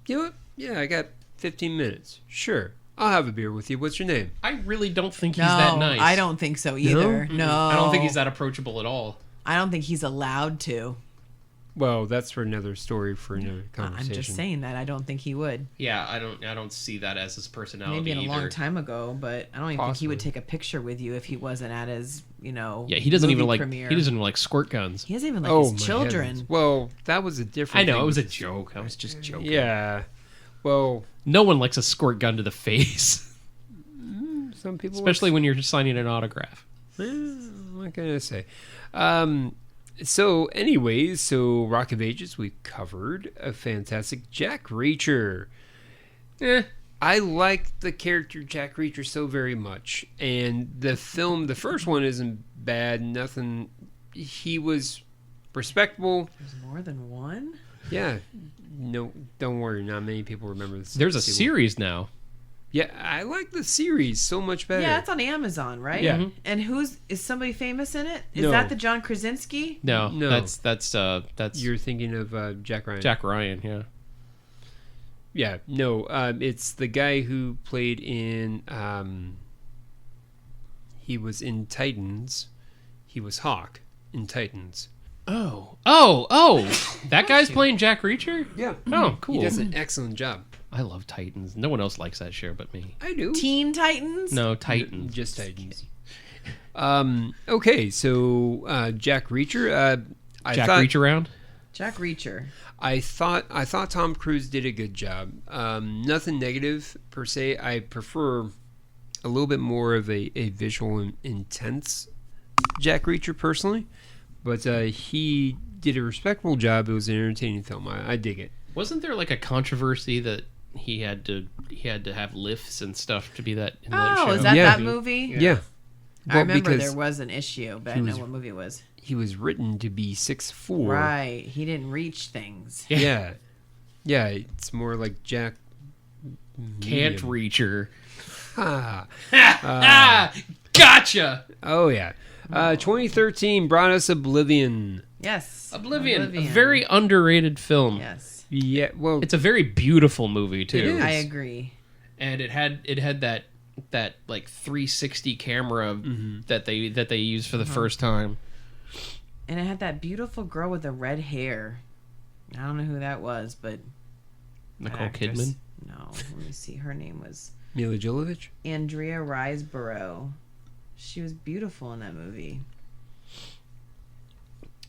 You know what? Yeah, I got 15 minutes. Sure, I'll have a beer with you. What's your name? I really don't think he's that nice. I don't think so either. No. I don't think he's that approachable at all. I don't think he's allowed to. Well, that's for another story for another conversation. I'm just saying that. I don't think he would. Yeah, I don't see that as his personality. Maybe in a either. long time ago, but I don't even think he would Possibly. take a picture with you if he wasn't at his, Yeah, he doesn't movie even like premiere. he doesn't even like squirt guns. He doesn't even like Oh, his my children. heavens. Well, that was a different. I know thing. it was a joke. I was just joking. Yeah. Well, No one likes a squirt gun to the face, some people, especially when you're signing an autograph. What can I say? So, anyways, Rock of Ages we covered. A fantastic Jack Reacher. I liked the character Jack Reacher so very much, and the first one isn't bad. Nothing. He was respectable. There's more than one? Yeah. No, don't worry. Not many people remember this. There's a series now. Yeah, I like the series so much better. Yeah, it's on Amazon, right? Yeah. And is somebody famous in it? Is No. that the John Krasinski? No, No. that's You're thinking of Jack Ryan. Jack Ryan. Yeah. Yeah, no, it's the guy who played in. He was in Titans. He was Hawk in Titans. Oh! That guy's playing Jack Reacher. Yeah. Oh, cool. He does an excellent job. I love Titans. No one else likes that show but me. I do. Teen Titans? No, Titans. Just Titans. Okay, so Jack Reacher. Jack Reach around. Jack Reacher. I thought Tom Cruise did a good job. Nothing negative per se. I prefer a little bit more of a visual and intense Jack Reacher personally, but he did a respectable job. It was an entertaining film. I dig it. Wasn't there like a controversy that he had to have lifts and stuff to be that in that show? Oh, is that Yeah. that movie? Yeah. I Well, remember because there was an issue, but I didn't know what movie it was. he was written to be 6'4". Right. He didn't reach things. Yeah. Yeah, it's more like Jack Can't medium. Reacher. Ah. Gotcha. Oh yeah. 2013 brought us Oblivion. Yes. Oblivion. A very underrated film. Yes. Yeah, well, It's a very beautiful movie too. It is. I agree. And it had that like 360 camera that they used for the first time. And it had that beautiful girl with the red hair. I don't know who that was, but Nicole actress. Kidman. No, let me see. Her name was Mila Jovovich. Andrea Riseborough. She was beautiful in that movie.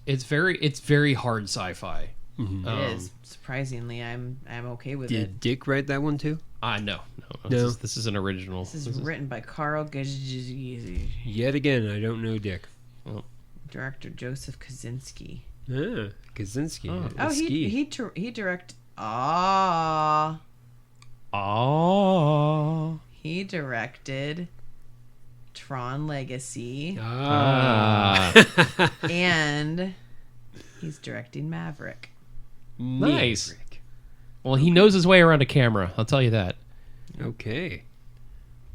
It's very hard sci-fi. It is. Surprisingly, I'm okay with it. Did Dick write that one too? No. No. This is an original. This is written by Carl Gajzi. Yet again, I don't know Dick. Director Joseph Kosinski. Kaczynski. Oh, he directed. Ah. Oh. He directed Tron Legacy. And he's directing Maverick. Nice. Well, he knows his way around a camera. I'll tell you that. Okay.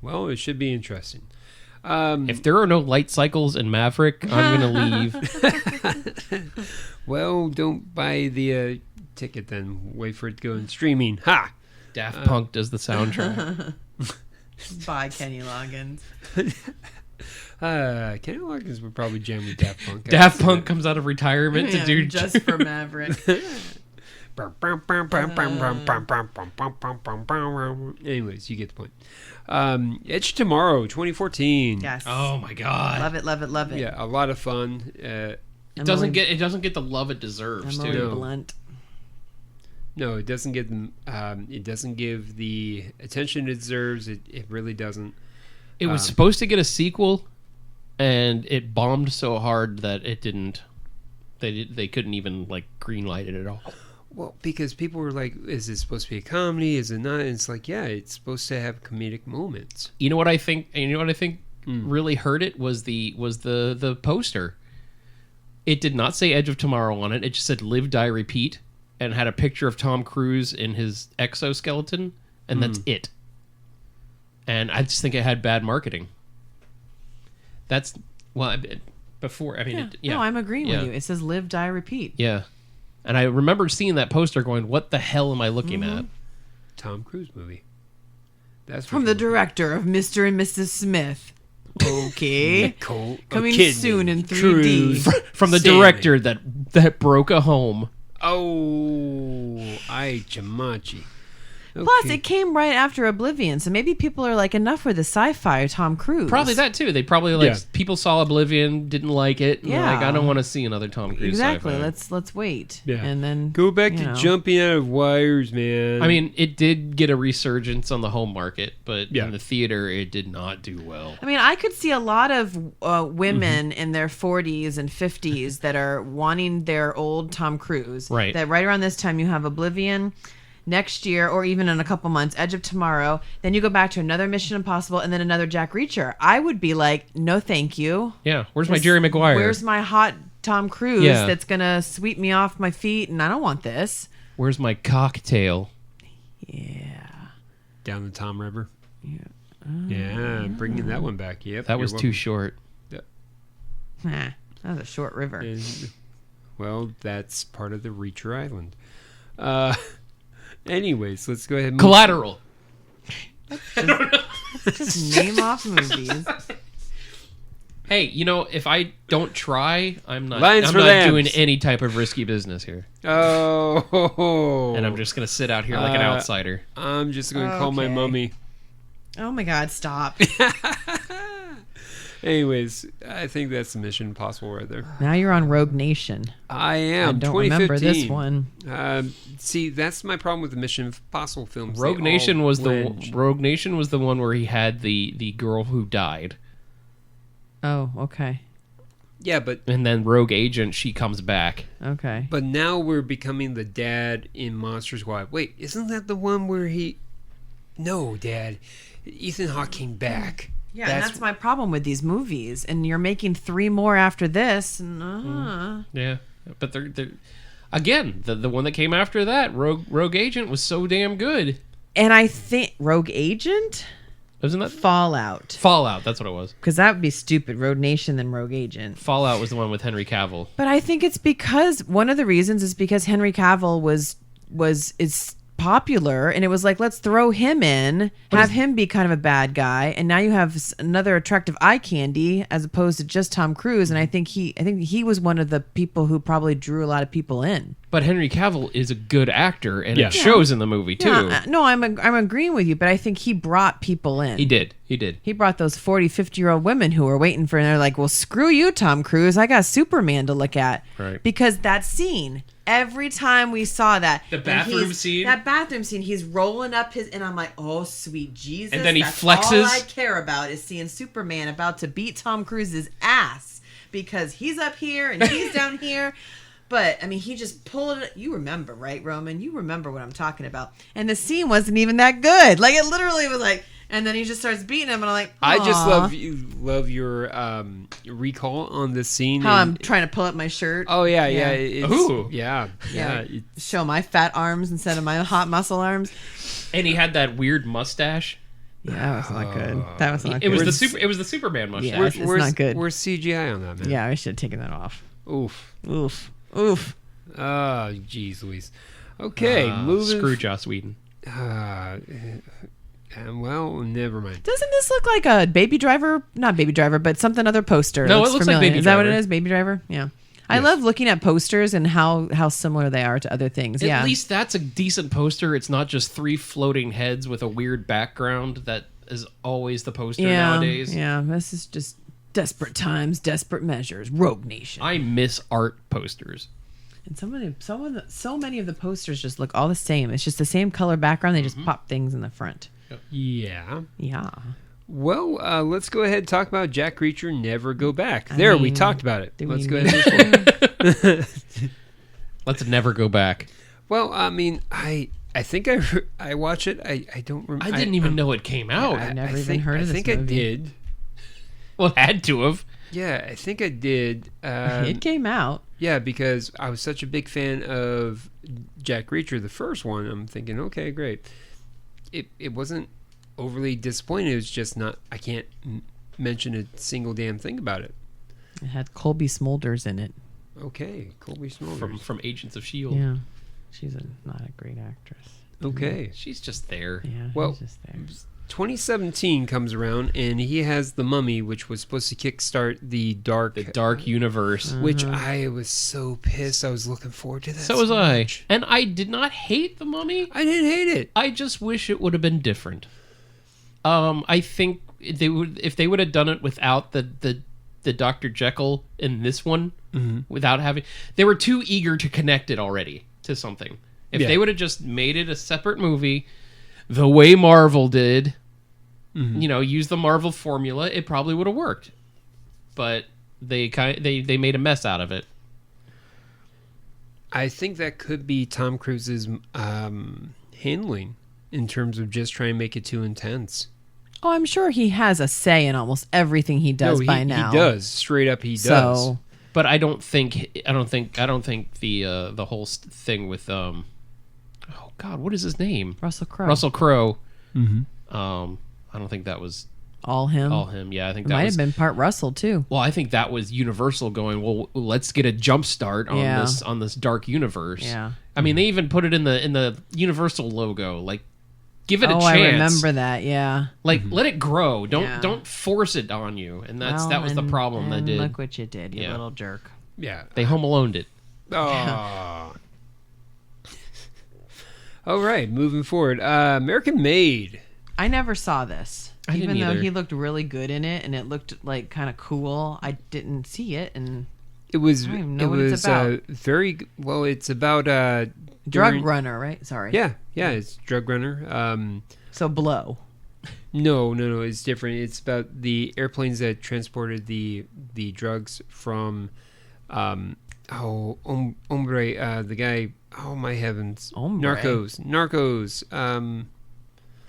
Well, it should be interesting. If there are no light cycles in Maverick, I'm going to leave. Well, don't buy the ticket then. Wait for it to go in streaming. Ha! Daft Punk does the soundtrack. By Kenny Loggins. Kenny Loggins would probably jam with Daft Punk. Daft Punk comes out of retirement to do just for Maverick. Anyways, you get the point. Edge Tomorrow, 2014. Yes. Oh my god. Love it, love it, love it. Yeah, a lot of fun. It doesn't get the love it deserves, Emily too. Blunt. No, it doesn't get it doesn't give the attention it deserves. It really doesn't. It was supposed to get a sequel, and it bombed so hard that it didn't. They couldn't even like greenlight it at all. Well, because people were like, "Is it supposed to be a comedy? Is it not?" And it's like, yeah, it's supposed to have comedic moments. You know what I think? Really hurt it was the poster. It did not say Edge of Tomorrow on it. It just said Live, Die, Repeat, and had a picture of Tom Cruise in his exoskeleton, and that's it. And I just think it had bad marketing. That's before. I mean, No, I'm agreeing with you. It says Live, Die, Repeat. Yeah. And I remember seeing that poster going, what the hell am I looking at? Tom Cruise movie. That's from the director of Mr. and Mrs. Smith. Okay. Coming soon in 3D. From the director that broke a home. Oh, Ai Jamachi. Okay. Plus, it came right after Oblivion, so maybe people are like, enough with the sci-fi Tom Cruise. Probably that too. They probably people saw Oblivion, didn't like it. And like, I don't want to see another Tom Cruise. Exactly. Sci-fi. Let's wait. Yeah. And then go back to jumping out of wires, man. I mean, it did get a resurgence on the home market, but in the theater, it did not do well. I mean, I could see a lot of women in their 40s and 50s that are wanting their old Tom Cruise. Right. That right around this time you have Oblivion. Next year, or even in a couple months, Edge of Tomorrow. Then you go back to another Mission Impossible, and then another Jack Reacher. I would be like, no, thank you. Yeah, where's my Jerry Maguire? Where's my hot Tom Cruise that's gonna sweep me off my feet? And I don't want this. Where's my cocktail? Yeah. Down the Tom River. Yeah. Yeah, bringing that one back. Yep. That was too short. Yeah. That was a short river. Well, that's part of the Reacher Island. Anyways, let's go ahead and Collateral. Just name off movies. Hey, if I don't try, I'm not doing any type of risky business here. Oh. And I'm just going to sit out here like an outsider. I'm just going to call my mummy. Oh my God, stop. Anyways, I think that's the Mission Impossible right there. Now you're on Rogue Nation. I am. I don't remember this one. See, that's my problem with the Mission Impossible films. Rogue Nation was the one where he had the girl who died. Oh, okay. Yeah, and then Rogue Agent, she comes back. Okay. But now we're becoming the dad in Monsters Wild. Wait, isn't that the one where he? No, Dad. Ethan Hawke came back. Yeah, and that's my problem with these movies. And you're making 3 more after this. Yeah, but they're again, the one that came after that, Rogue Agent, was so damn good. And I think Rogue Agent? Wasn't that Fallout? Fallout, that's what it was. Because that would be stupid. Rogue Nation, then Rogue Agent. Fallout was the one with Henry Cavill. But I think it's because one of the reasons is because Henry Cavill is popular, and it was like, let's throw him in, have him be kind of a bad guy, and now you have another attractive eye candy as opposed to just Tom Cruise. And I think he was one of the people who probably drew a lot of people in. But Henry Cavill is a good actor, and it shows in the movie too. Yeah, no, I'm agreeing with you, but I think he brought people in. He did. He brought those 40, 50-year-old women who were waiting for, and they're like, well, screw you, Tom Cruise. I got Superman to look at. Right. Because that scene, every time we saw that. The bathroom scene? That bathroom scene, he's rolling up his, and I'm like, oh, sweet Jesus. And then he that's flexes. All I care about is seeing Superman about to beat Tom Cruise's ass because he's up here and he's down here. But, I mean, he just pulled it. You remember, right, Roman? You remember what I'm talking about. And the scene wasn't even that good. Like, it literally was like, and then he just starts beating him, and I'm like, aw. I just love your recall on this scene. How I'm trying to pull up my shirt. Oh, yeah. Ooh. Yeah. Show my fat arms instead of my hot muscle arms. And he had that weird mustache. Yeah, that was not good. That was not It good. was the Superman mustache. Yeah, it's not good. Where's CGI on that, man? Yeah, I should have taken that off. Oof. Oof. Oof. Oh, jeez Louise. Okay, moving. Screw Joss Whedon. Well, never mind. Doesn't this look like a Baby Driver? Not Baby Driver, but something other poster. No, it looks like Baby Is that what Driver. it is? Baby Driver? Yeah. I Yes. love looking at posters and how similar they are to other things. Yeah. At least that's a decent poster. It's not just 3 floating heads with a weird background that is always the poster nowadays. Yeah, this is just desperate times, desperate measures, Rogue Nation. I miss art posters. And so many of the posters just look all the same. It's just the same color background. They just pop things in the front. Yeah. Yeah. Well, let's go ahead and talk about Jack Reacher Never Go Back. We talked about it. do Let's we go ahead and move forward. Let's never go back. Well, I mean, I think I watch it. I don't remember. I didn't even know it came out. I've never even heard of this I think movie. I did. Well, it had to have. Yeah, I think I did. It came out. Yeah, because I was such a big fan of Jack Reacher, the first one. I'm thinking, okay, great. It wasn't overly disappointing. It was just not. I can't mention a single damn thing about it. It had Colby Smulders in it. Okay, Colby Smulders From Agents of S.H.I.E.L.D. Yeah. She's not a great actress. Okay. She's just there. Yeah, Well, she's just there. 2017 comes around, and he has The Mummy, which was supposed to kickstart the dark universe. which I was so pissed. I was looking forward to that. So was I. much. And I did not hate The Mummy. I didn't hate it. I just wish it would have been different. I think if they would have done it without the Dr. Jekyll in this one, without having, they were too eager to connect it already to something. If they would have just made it a separate movie, the way Marvel did, use the Marvel formula, it probably would have worked. But they made a mess out of it. I think that could be Tom Cruise's handling in terms of just trying to make it too intense. Oh, I'm sure he has a say in almost everything he does by now. He does. Straight up, he does. So, but I don't think the whole thing with oh God, what is his name? Russell Crowe. Russell Crowe. I don't think that was all him. Yeah, I think It that might was, have been part Russell too. Well, I think that was Universal going, well, let's get a jump start on this dark universe. Yeah. I mean, they even put it in the Universal logo. Like, give it a chance. I remember that. Yeah. Like, let it grow. Don't force it on you. And that was the problem they did. Look what you did, you little jerk. Yeah. They Home Aloned it. Oh. All right, moving forward. American Made. I never saw this. I didn't Even though either. he looked really good in it and it looked like kind of cool, I didn't see it. And It was. I don't even It know what it's was about. very well. It's about Drug during- runner, right? Sorry. Yeah, it's Drug Runner. So Blow. No, it's different. It's about the airplanes that transported the drugs from, Hombre, the guy. Oh my heavens, Hombre. Narcos.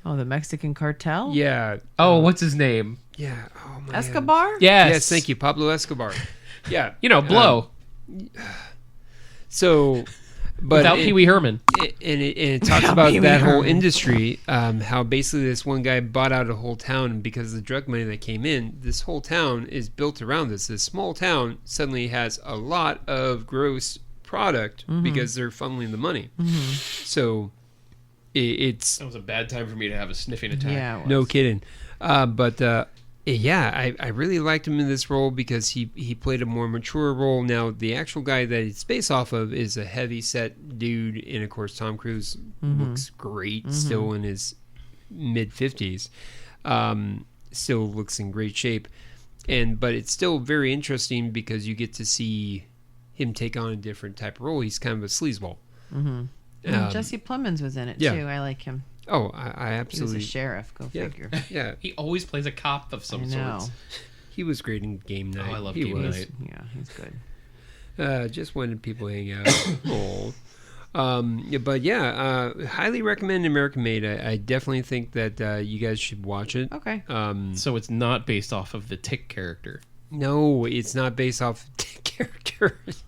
Oh, the Mexican cartel? Yeah. Oh, what's his name? Yeah. Oh my. Escobar? Yes. Thank you, Pablo Escobar. Yeah. Blow. So, but Without Pee Wee Herman. It talks Without about Pee Wee that whole Herman. industry, how basically this one guy bought out a whole town, and because of the drug money that came in, this whole town is built around this. This small town suddenly has a lot of gross product because they're funneling the money. So it's That was a bad time for me to have a sniffing attack. Yeah. it was. no kidding. Yeah, I really liked him in this role because he played a more mature role. Now, the actual guy that it's based off of is a heavy-set dude, and of course, Tom Cruise looks great, still in his mid-50s. Still looks in great shape. But it's still very interesting because you get to see him take on a different type of role. He's kind of a sleazeball. Jesse Plemons was in it yeah. too. I like him. Oh, I He was absolutely... a sheriff. Go figure. Yeah, He always plays a cop of some I know. sort. he was great in Game Night. I love He Game was. Night. Yeah, he's good. Just when people hang out. Aw. But yeah, highly recommend American Made. I definitely think that you guys should watch it. Okay. So it's not based off of the Tick character. No, it's not based off Tick characters.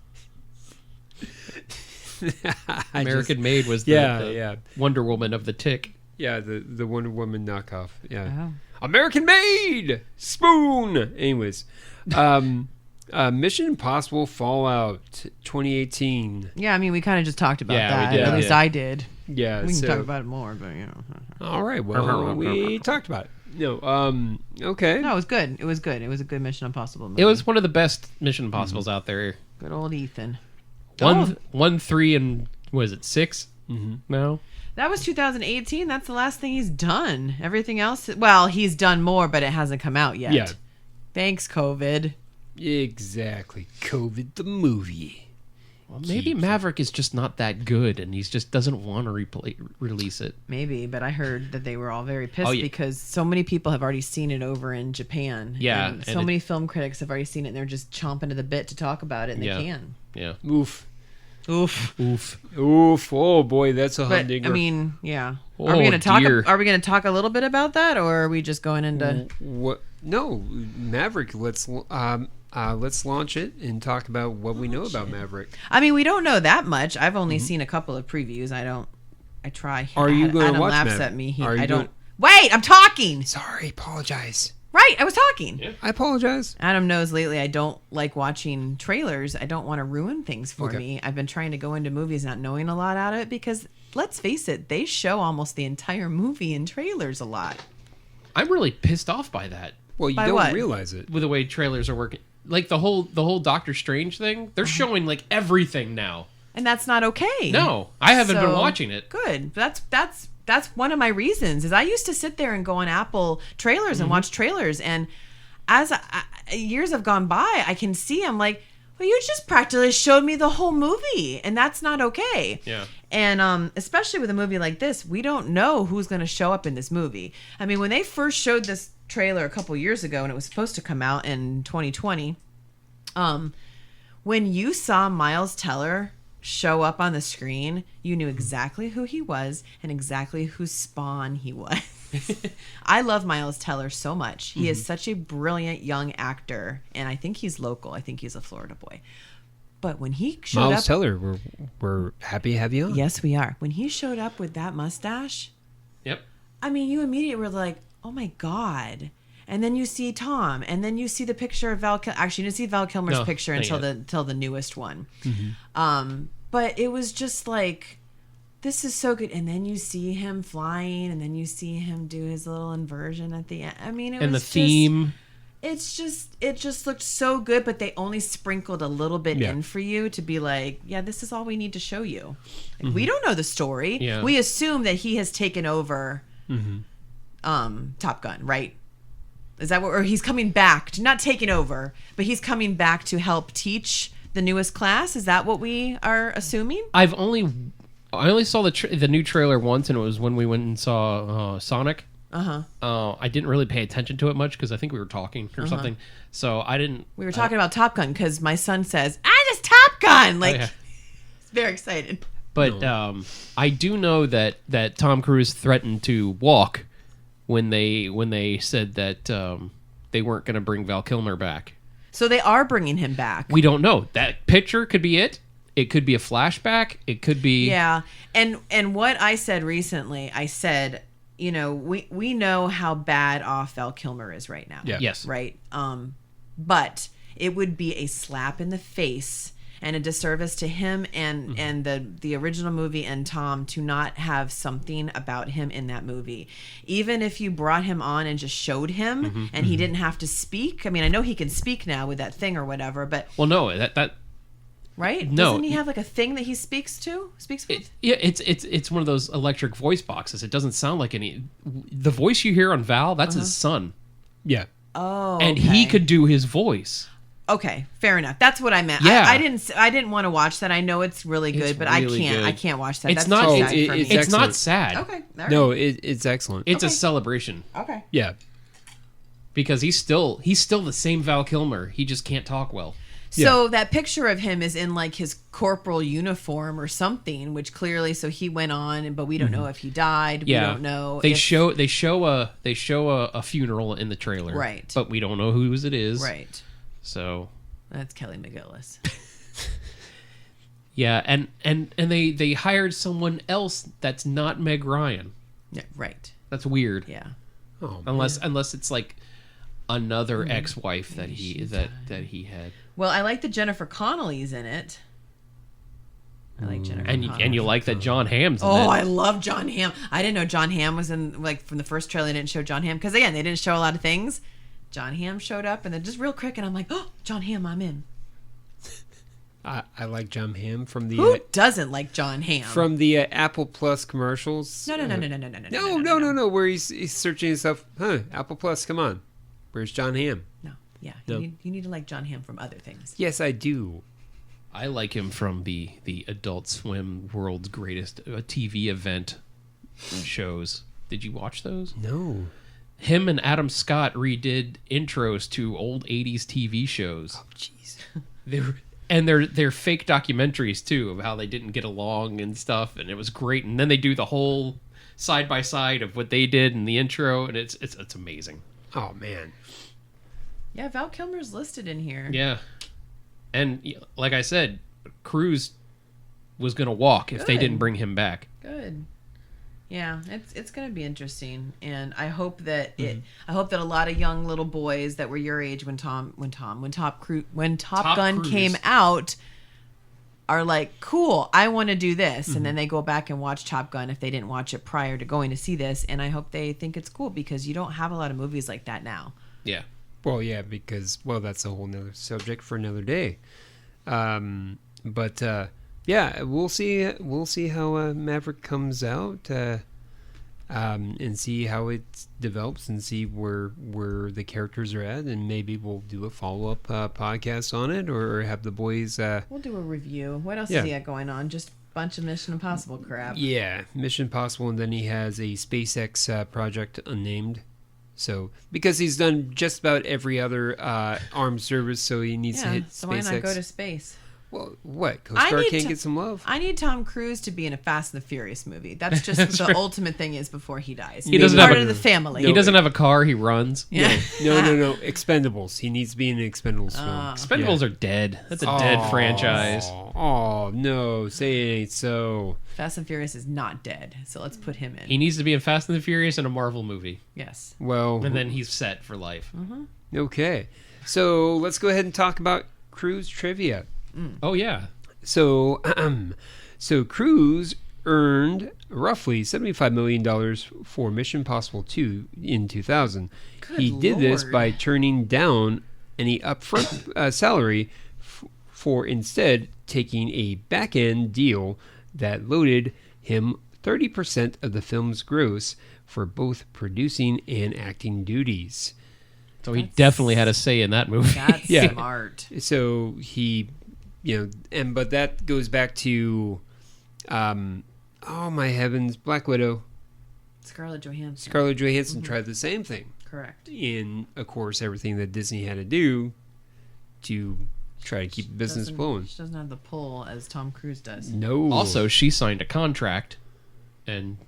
American Made was the Wonder Woman of the Tick. Yeah, the Wonder Woman knockoff. Yeah. Oh. American Made! Spoon! Anyways. Mission Impossible Fallout 2018. Yeah, I mean, we kind of just talked about Yeah, we that. did, At least yeah. I did. Yeah, We can talk about it more, but All right, well, we talked about it. No, okay. No, it was good. It was good. It was a good Mission Impossible movie. It was one of the best Mission Impossibles out there. Good old Ethan. One, 3, and was it 6? Mm-hmm. No. That was 2018. That's the last thing he's done. Everything else, well, he's done more, but it hasn't come out yet. Yeah. Thanks, COVID. Exactly. COVID the movie. Well, maybe Maverick is just not that good, and he just doesn't want to release it. Maybe, but I heard that they were all very pissed yeah. because so many people have already seen it over in Japan. Yeah, and so many film critics have already seen it, and they're just chomping at the bit to talk about it, and they can. Yeah. Oof. Oof. Oof. Oof. Oh boy, that's a But humdinger. I mean, yeah. Oh, are we going to talk? dear. Are we going to talk a little bit about that, or are we just going into? What? No, Maverick. Let's launch it and talk about what we know about Maverick. I mean, we don't know that much. I've only seen a couple of previews. I try. Are you going to Adam watch laughs Maverick? at me. Are you I don't. doing- Wait, I'm talking. Sorry, apologize. Right, I was talking. Yeah. I apologize. Adam knows lately I don't like watching trailers. I don't want to ruin things for Okay. me. I've been trying to go into movies not knowing a lot out of it because, let's face it, they show almost the entire movie in trailers a lot. I'm really pissed off by that. Well, you By don't what? realize it. With the way trailers are working. Like the whole Doctor Strange thing, they're showing like everything now. And that's not okay. No, I haven't been So, watching it. Good. That's one of my reasons is I used to sit there and go on Apple trailers and watch trailers, and as years have gone by, I can see I'm like, well, you just practically showed me the whole movie, and that's not okay. Yeah. And especially with a movie like this, we don't know who's going to show up in this movie. I mean, when they first showed this trailer a couple years ago, and it was supposed to come out in 2020, when you saw Miles Teller show up on the screen, you knew exactly who he was and exactly whose spawn he was. I love Miles Teller so much. He is such a brilliant young actor, and I think he's local. I think he's a Florida boy. But when he showed Miles up, Teller, we're happy to have you on. yes, we are. When he showed up with that mustache, Yep. I mean, you immediately were like, oh my God. And then you see Tom, and then you see the picture of Val Kilmer. Actually, you didn't see Val Kilmer's No, picture not until the newest one. But it was just like, this is so good. And then you see him flying, and then you see him do his little inversion at the end. I mean, it And the was theme. it just looked so good, but they only sprinkled a little bit Yeah. in for you to be like, yeah, this is all we need to show you. Like, we don't know the story. Yeah. We assume that he has taken over Top Gun, right? Is that what, or he's coming back, not taking over, but he's coming back to help teach the newest class? Is that what we are assuming? I only saw the new trailer once, and it was when we went and saw Sonic. I didn't really pay attention to it much because I think we were talking or something. So I didn't. We were talking about Top Gun because my son says, it's Top Gun! Like, yeah. he's very excited. But I do know that Tom Cruise threatened to walk when they said that they weren't going to bring Val Kilmer back. So they are bringing him back. We don't know. That picture could be it. It could be a flashback. It could be. Yeah. And what I said recently, I said, we know how bad off Val Kilmer is right now. Yeah. Yes. Right. But it would be a slap in the face and a disservice to him and the original movie and Tom to not have something about him in that movie. Even if you brought him on and just showed him and he didn't have to speak. I mean, I know he can speak now with that thing or whatever, but Well, no, that right? No. Doesn't he have like a thing that he speaks with? it's one of those electric voice boxes. It doesn't sound like any. The voice you hear on Val, that's his son, Yeah. Oh, and he could do his voice. Okay, fair enough. That's what I meant. Yeah. I didn't want to watch that. I know it's really good, It's but really I good. can't watch that. It's That's not. too It's, sad for me. it's not excellent. sad. Okay. All right. No, it's excellent. It's a Okay. celebration Okay. Yeah. because he's still the same Val Kilmer. He just can't talk well. So that picture of him is in like his corporal uniform or something, which clearly, so he went on, but we don't know if he died. Yeah. We don't know. They if, show a funeral in the trailer, Right. But we don't know whose it is, Right. So That's Kelly McGillis. yeah, and they hired someone else that's not Meg Ryan. Yeah, right. That's weird. Yeah. Oh, Unless it's like another ex-wife that he had. Well, I like that Jennifer Connelly's in it. I like Jennifer Connelly. And you like that John Hamm's in it. Oh, I love John Hamm. I didn't know John Hamm was in, like, from the first trailer. They didn't show John Hamm. Because, again, they didn't show a lot of things. John Hamm showed up, and then just real quick, and I'm like, oh, John Hamm, I'm in. I like John Hamm from the... Who doesn't like John Hamm? From the Apple Plus commercials. No, where he's searching himself. Apple Plus, come on. Where's John Hamm? No, yeah. No. You need to like John Hamm from other things. Yes, I do. I like him from the Adult Swim World's Greatest TV Event shows. Did you watch those? No. Him and Adam Scott redid intros to old 80s TV shows. Oh, jeez. They're fake documentaries, too, of how they didn't get along and stuff, and it was great. And then they do the whole side-by-side of what they did in the intro, and it's amazing. Oh, man. Yeah, Val Kilmer's listed in here. Yeah. And like I said, Cruise was going to walk if they didn't bring him back. Good. Yeah, it's going to be interesting, and I hope that I hope that a lot of young little boys that were your age when Top Gun came out are like, cool, I want to do this, and then they go back and watch Top Gun if they didn't watch it prior to going to see this, and I hope they think it's cool because you don't have a lot of movies like that now. Yeah. Well, yeah, because that's a whole nother subject for another day. Yeah, we'll see how Maverick comes out, and see how it develops, and see where the characters are at, and maybe we'll do a follow-up podcast on it, or have the boys. We'll do a review. What else is he got going on? Just a bunch of Mission Impossible crap. Yeah, Mission Impossible, and then he has a SpaceX project unnamed. So, because he's done just about every other armed service, so he needs to hit so SpaceX. Why not go to space? Well, what? Coast Guard can't get some love? I need Tom Cruise to be in a Fast and the Furious movie. That's just what the ultimate thing is before he dies. He doesn't part have of the family. He doesn't have a car. He runs. Yeah. No. Expendables. He needs to be in an Expendables film. Expendables are dead. That's a dead franchise. Oh, no. Say it ain't so. Fast and Furious is not dead, so let's put him in. He needs to be in Fast and the Furious and a Marvel movie. Yes. Well. And then he's set for life. Mm-hmm. Okay. So let's go ahead and talk about Cruise trivia. Oh, yeah. So Cruise earned roughly $75 million for Mission Impossible 2 in 2000. He did this by turning down any upfront salary for instead taking a back-end deal that loaded him 30% of the film's gross for both producing and acting duties. So he definitely had a say in that movie. That's smart. So he... but that goes back to, oh my heavens, Black Widow. Scarlett Johansson. Scarlett Johansson tried the same thing. Correct. In, of course, everything that Disney had to do to try to keep the business flowing. She doesn't have the pull as Tom Cruise does. No. Also, she signed a contract, and,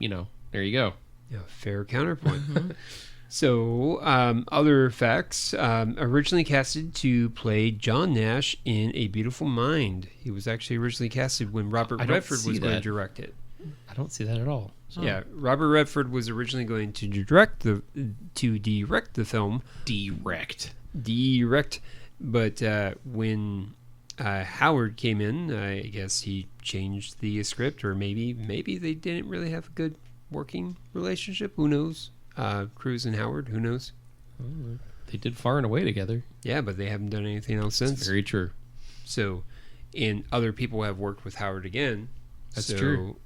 there you go. Yeah, fair counterpoint. So, other facts. Originally casted to play John Nash in A Beautiful Mind. He was actually originally casted when Robert Redford was going to direct it. I don't see that at all. Yeah, Robert Redford was originally going to direct the film. Direct. But when Howard came in, I guess he changed the script, or maybe they didn't really have a good working relationship. Who knows? Cruise and Howard, who knows? They did Far and Away together. Yeah, but they haven't done anything else since. That's very true. So, and other people have worked with Howard again. That's true.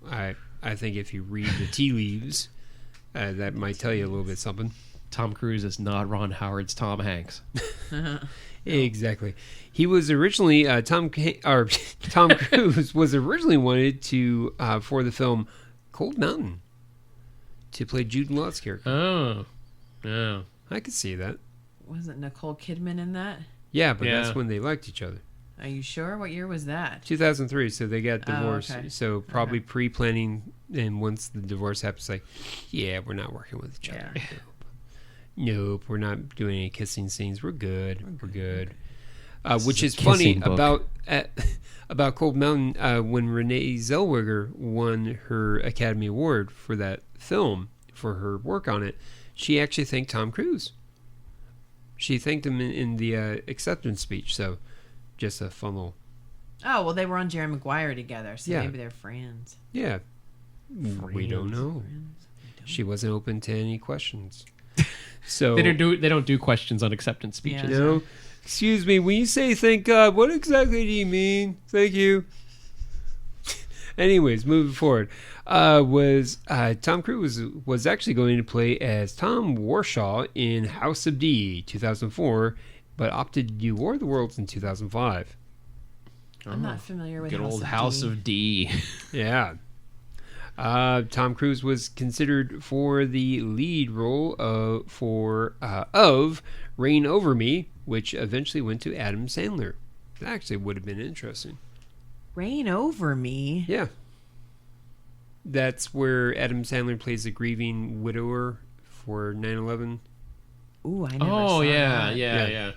I think if you read the tea leaves, that might tell you a little bit something. Tom Cruise is not Ron Howard's Tom Hanks. Exactly. He was originally Tom Cruise was originally wanted to for the film Cold Mountain to play Jude Law's character. Oh, I could see that. Wasn't Nicole Kidman in that? Yeah, but that's when they liked each other. Are you sure? What year was that? 2003. So they got divorced. okay. So probably pre-planning, and once the divorce happens, like, yeah, we're not working with each other. Yeah. Nope, we're not doing any kissing scenes. We're good. We're good. Which is a funny kissing book. about Cold Mountain. When Renee Zellweger won her Academy Award for that film for her work on it, she actually thanked Tom Cruise. She thanked him in the acceptance speech. So, just a fun little. Oh, well, they were on Jerry Maguire together, so Yeah. maybe they're friends. Yeah, we don't know. She wasn't open to any questions. So They don't do questions on acceptance speeches. Yeah. No. Excuse me, when you say thank God, what exactly do you mean? Thank you. Anyways, moving forward. Tom Cruise was actually going to play as Tom Warshaw in House of D 2004, but opted to do War of the Worlds in 2005. I'm not familiar with Good old House of D. Yeah. Tom Cruise was considered for the lead role of Reign Over Me, which eventually went to Adam Sandler. That actually would have been interesting. Reign Over Me. Yeah. That's where Adam Sandler plays a grieving widower for 9/11. Ooh, I never saw that. Yeah.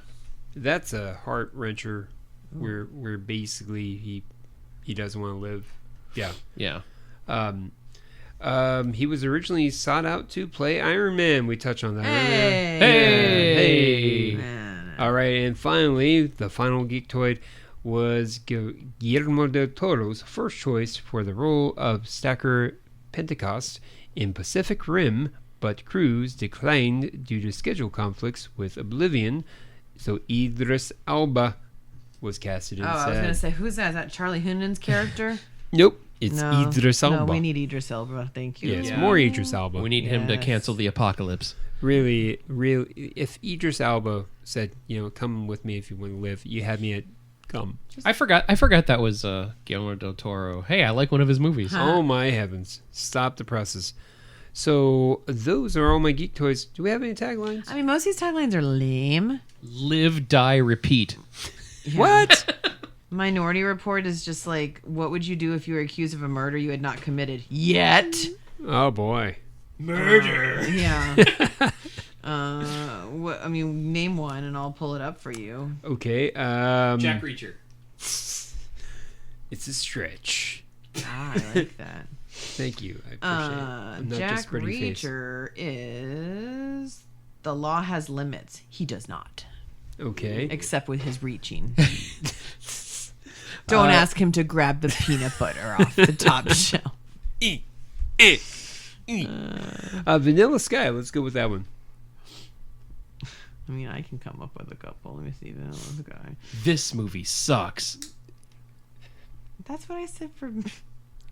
That's a heart wrencher where basically he doesn't want to live. Yeah. Yeah. He was originally sought out to play Iron Man. We touched on that Hey. earlier. Hey. Man. All right, and finally, the final geektoid was Guillermo del Toro's first choice for the role of Stacker Pentecost in Pacific Rim, but Cruise declined due to schedule conflicts with Oblivion, so Idris Elba was casted instead. I was going to say, who's that? Is that Charlie Hunnam's character? Nope, it's No. Idris Elba. No, we need Idris Elba. Thank you. Yeah, it's more Idris Elba. We need him to Yes. cancel the apocalypse. Really, if Idris Elba said, come with me if you want to live, you had me at come. I forgot that was Guillermo del Toro. Hey, I like one of his movies. Oh my heavens. Stop the presses. So those are all my geek toys. Do we have any taglines? I mean, most of these taglines are lame. Live, die, repeat. What? Minority Report is just like, what would you do if you were accused of a murder you had not committed yet? Oh boy. Yeah. Name one and I'll pull it up for you. Okay. Jack Reacher. It's a stretch. Ah, I like that. Thank you. I appreciate it. I'm not Jack just pretty face. Reacher is the law has limits. He does not. Okay. Except with his reaching. Don't ask him to grab the peanut butter off the top shelf. Vanilla Sky. Let's go with that one. I mean, I can come up with a couple. Let me see. Vanilla Sky. This movie sucks. That's what I said for...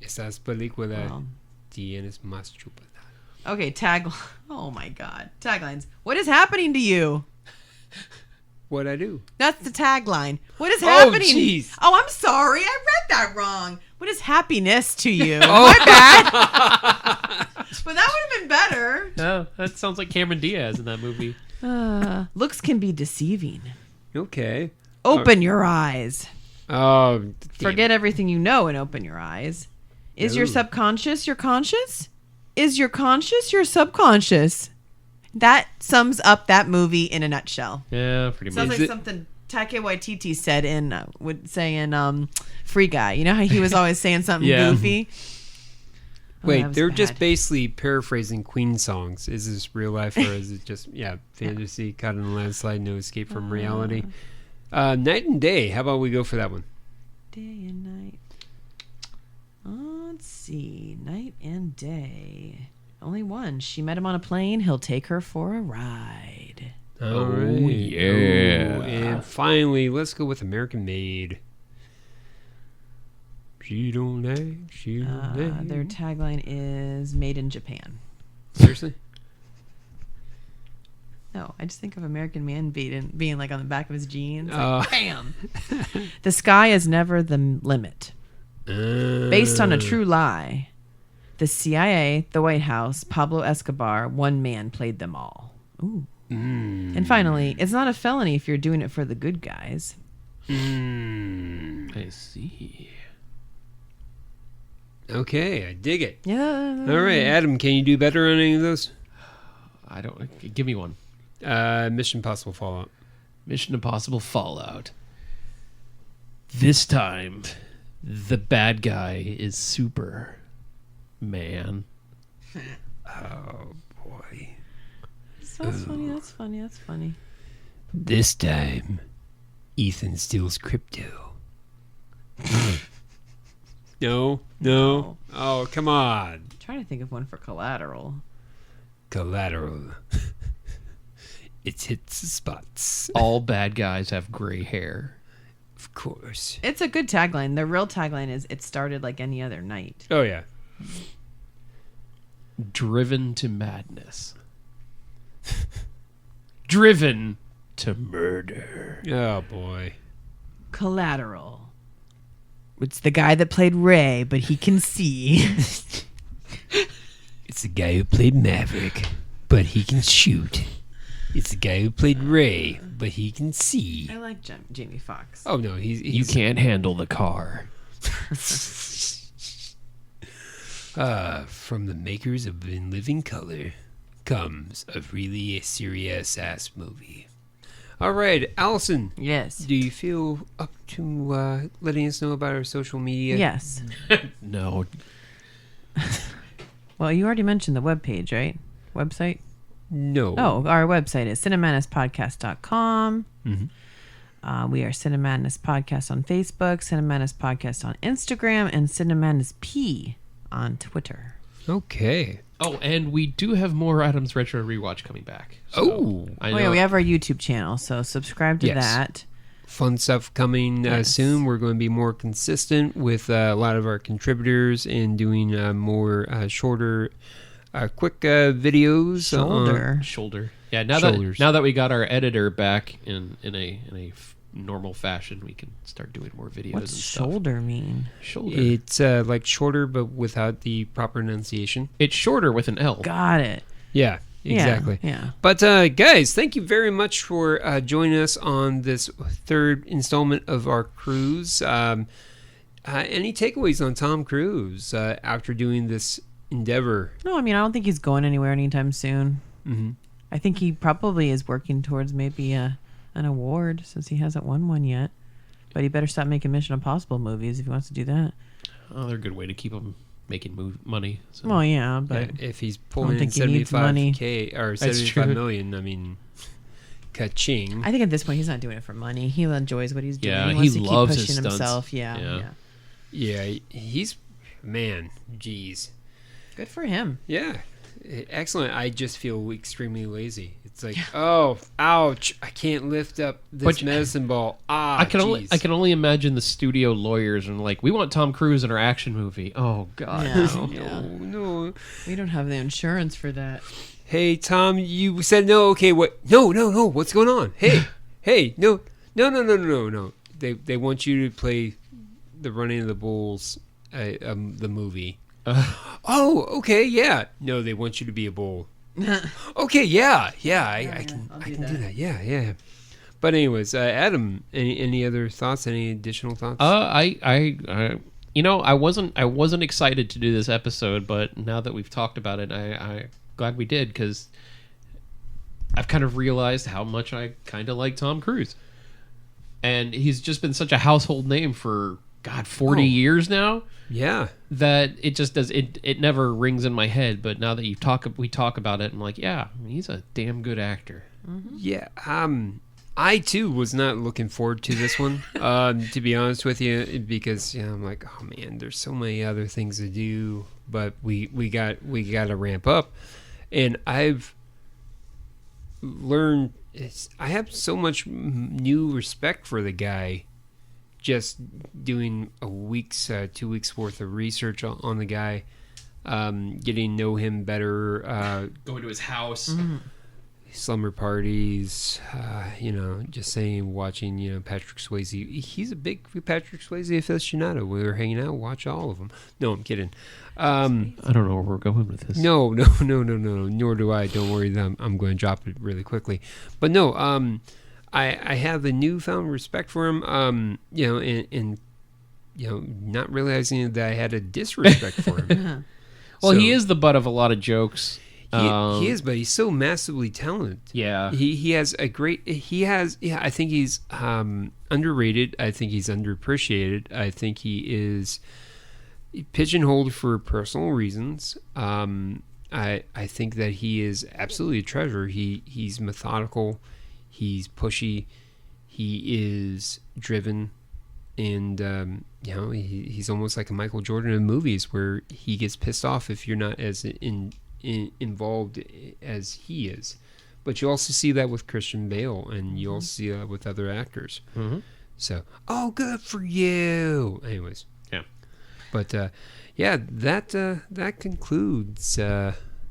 Esas películas Well. tienes más chupada. Okay, Oh my God. Taglines. What is happening to you? What'd I do? That's the tagline. What is happening? jeez. Oh, I'm sorry. I read that wrong. What is happiness to you? My bad. But that would have been better. No, that sounds like Cameron Diaz in that movie. Looks can be deceiving. Okay. Open your eyes. Oh, damn. Forget everything you know and open your eyes. Is your Ooh. subconscious your conscious? Is your conscious your subconscious? That sums up that movie in a nutshell. Yeah, pretty Sounds much. like something Taika Waititi said in Free Guy. You know how he was always saying something Yeah. goofy? Wait, that was they're just bad. basically paraphrasing Queen songs. Is this real life or is it just fantasy caught in a landslide, no escape from reality? Night and Day. How about we go for that one? Day and night. Let's see. Night and day. Only one. She met him on a plane. He'll take her for a ride. All right. yeah. Oh, and finally, let's go with American Made. She don't like, she don't like. Their tagline is "Made in Japan." Seriously? No, I just think of American Man being like on the back of his jeans. Oh. Like, bam! The sky is never the limit. Based on a true lie. The CIA, the White House, Pablo Escobar, one man played them all. Ooh. And finally, it's not a felony if you're doing it for the good guys. I see. Okay, I dig it. Yeah. All right, Adam, can you do better on any of those? I don't. Give me one. Mission Impossible Fallout. Mission Impossible Fallout. This time, the bad guy is Superman. Oh, boy. That's funny. That's funny. That's funny. This time, Ethan steals crypto. No. Oh, come on. I'm trying to think of one for Collateral. Collateral. It hits the spots. All bad guys have gray hair. Of course. It's a good tagline. The real tagline is "It started like any other night." Oh, yeah. Driven to madness. Driven to murder. Oh, boy. Collateral. It's the guy that played Ray, but he can see. It's the guy who played Maverick, but he can shoot. It's the guy who played Ray, but he can see. I like Jamie Foxx. Oh, no, he's You can't handle the car. From the makers of In Living Color comes a really serious-ass movie. All right, Allison. Yes. Do you feel up to letting us know about our social media? Yes. No. Well, you already mentioned the webpage, right? Website? No. Oh, our website is cinemadnesspodcast.com. Mm-hmm. We are Cinemadness Podcast on Facebook, Cinemadness Podcast on Instagram, and Cinemadness P on Twitter. Okay. Oh, and we do have more Adam's Retro Rewatch coming back. So I know. Yeah, we have our YouTube channel, so subscribe to Yes. that. Fun stuff coming soon. We're going to be more consistent with a lot of our contributors and doing more shorter, quick videos. Shoulder. Yeah, now Shoulders. that we got our editor back in a normal fashion, we can start doing more videos. What's and stuff. shoulder mean? Shoulder. It's like shorter, but without the proper enunciation. It's shorter with an L. Got it. Yeah, exactly. Yeah. But guys, thank you very much for joining us on this third installment of our cruise. Any takeaways on Tom Cruise after doing this endeavor? No, I mean, I don't think he's going anywhere anytime soon. Mm-hmm. I think he probably is working towards maybe an award since he hasn't won one yet. But he better stop making Mission Impossible movies if he wants to do that. Oh, they're a good way to keep him making money. So. Well, yeah, but if he's I pulling don't in think he needs money. $75K or That's $75 true. million, I mean, ka-ching. I think at this point he's not doing it for money. He enjoys what he's doing. Yeah, he wants he to loves keep his pushing stunts. himself. Yeah. Yeah, he's, man, geez. Good for him. Yeah, excellent. I just feel extremely lazy. It's like, oh, ouch! I can't lift up this medicine ball. I can only imagine the studio lawyers and like, we want Tom Cruise in our action movie. Oh God, no. We don't have the insurance for that. Hey, Tom, you said no. Okay, what? No. What's going on? Hey, no. They want you to play the Running of the Bulls, the movie. Oh, okay, yeah. No, they want you to be a bull. Okay, yeah, I can do that. Yeah. But anyways, Adam, any other thoughts? Any additional thoughts? I wasn't excited to do this episode, but now that we've talked about it, I glad we did, because I've kind of realized how much I kind of like Tom Cruise, and he's just been such a household name for 40 years now. Yeah, that it just does it never rings in my head. But now that we talk about it, I'm like, yeah, he's a damn good actor. Mm-hmm. Yeah. I too was not looking forward to this one, to be honest with you, because I'm like, oh man, there's so many other things to do, but we got to ramp up, and I've learned I have so much new respect for the guy. Just doing 2 weeks worth of research on the guy, getting to know him better, going to his house, slumber parties, just saying, watching, Patrick Swayze. He's a big Patrick Swayze aficionado. We were hanging out, watch all of them. No, I'm kidding. I don't know where we're going with this. No. Nor do I. Don't worry, I'm going to drop it really quickly. But no, I have a newfound respect for him. You know, and you know, not realizing that I had a disrespect for him. Well, he is the butt of a lot of jokes. He is, but he's so massively talented. Yeah. He has a great. I think he's underrated. I think he's underappreciated. I think he is pigeonholed for personal reasons. I think that he is absolutely a treasure. He's methodical. He's pushy. He is driven. And, you know, he's almost like a Michael Jordan in movies where he gets pissed off if you're not as involved as he is. But you also see that with Christian Bale, and you also see that with other actors. Mm-hmm. So, oh, good for you. Anyways. Yeah. But, yeah, that concludes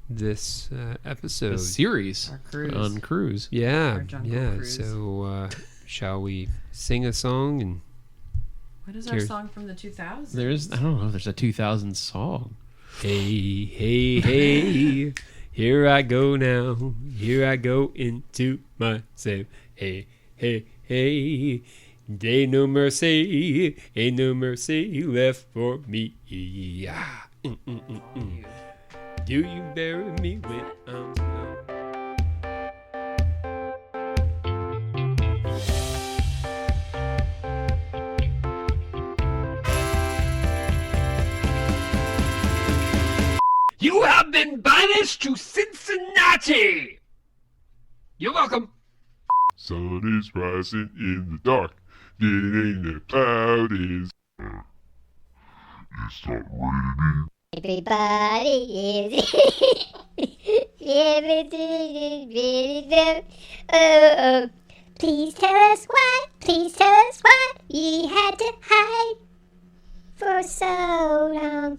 this episode. The series on Cruise. Yeah, yeah. So, shall we sing a song and... What is our song from the 2000s? I don't know if there's a 2000 song. Hey, hey, hey, here I go now. Here I go into myself. Hey, hey, hey, ain't no mercy left for me. Do you bury me when I'm gone? You have been banished to Cincinnati! You're welcome. Sun is rising in the dark, getting in the cloud is... It's not raining. Everybody is... Oh, please tell us why ye had to hide for so long.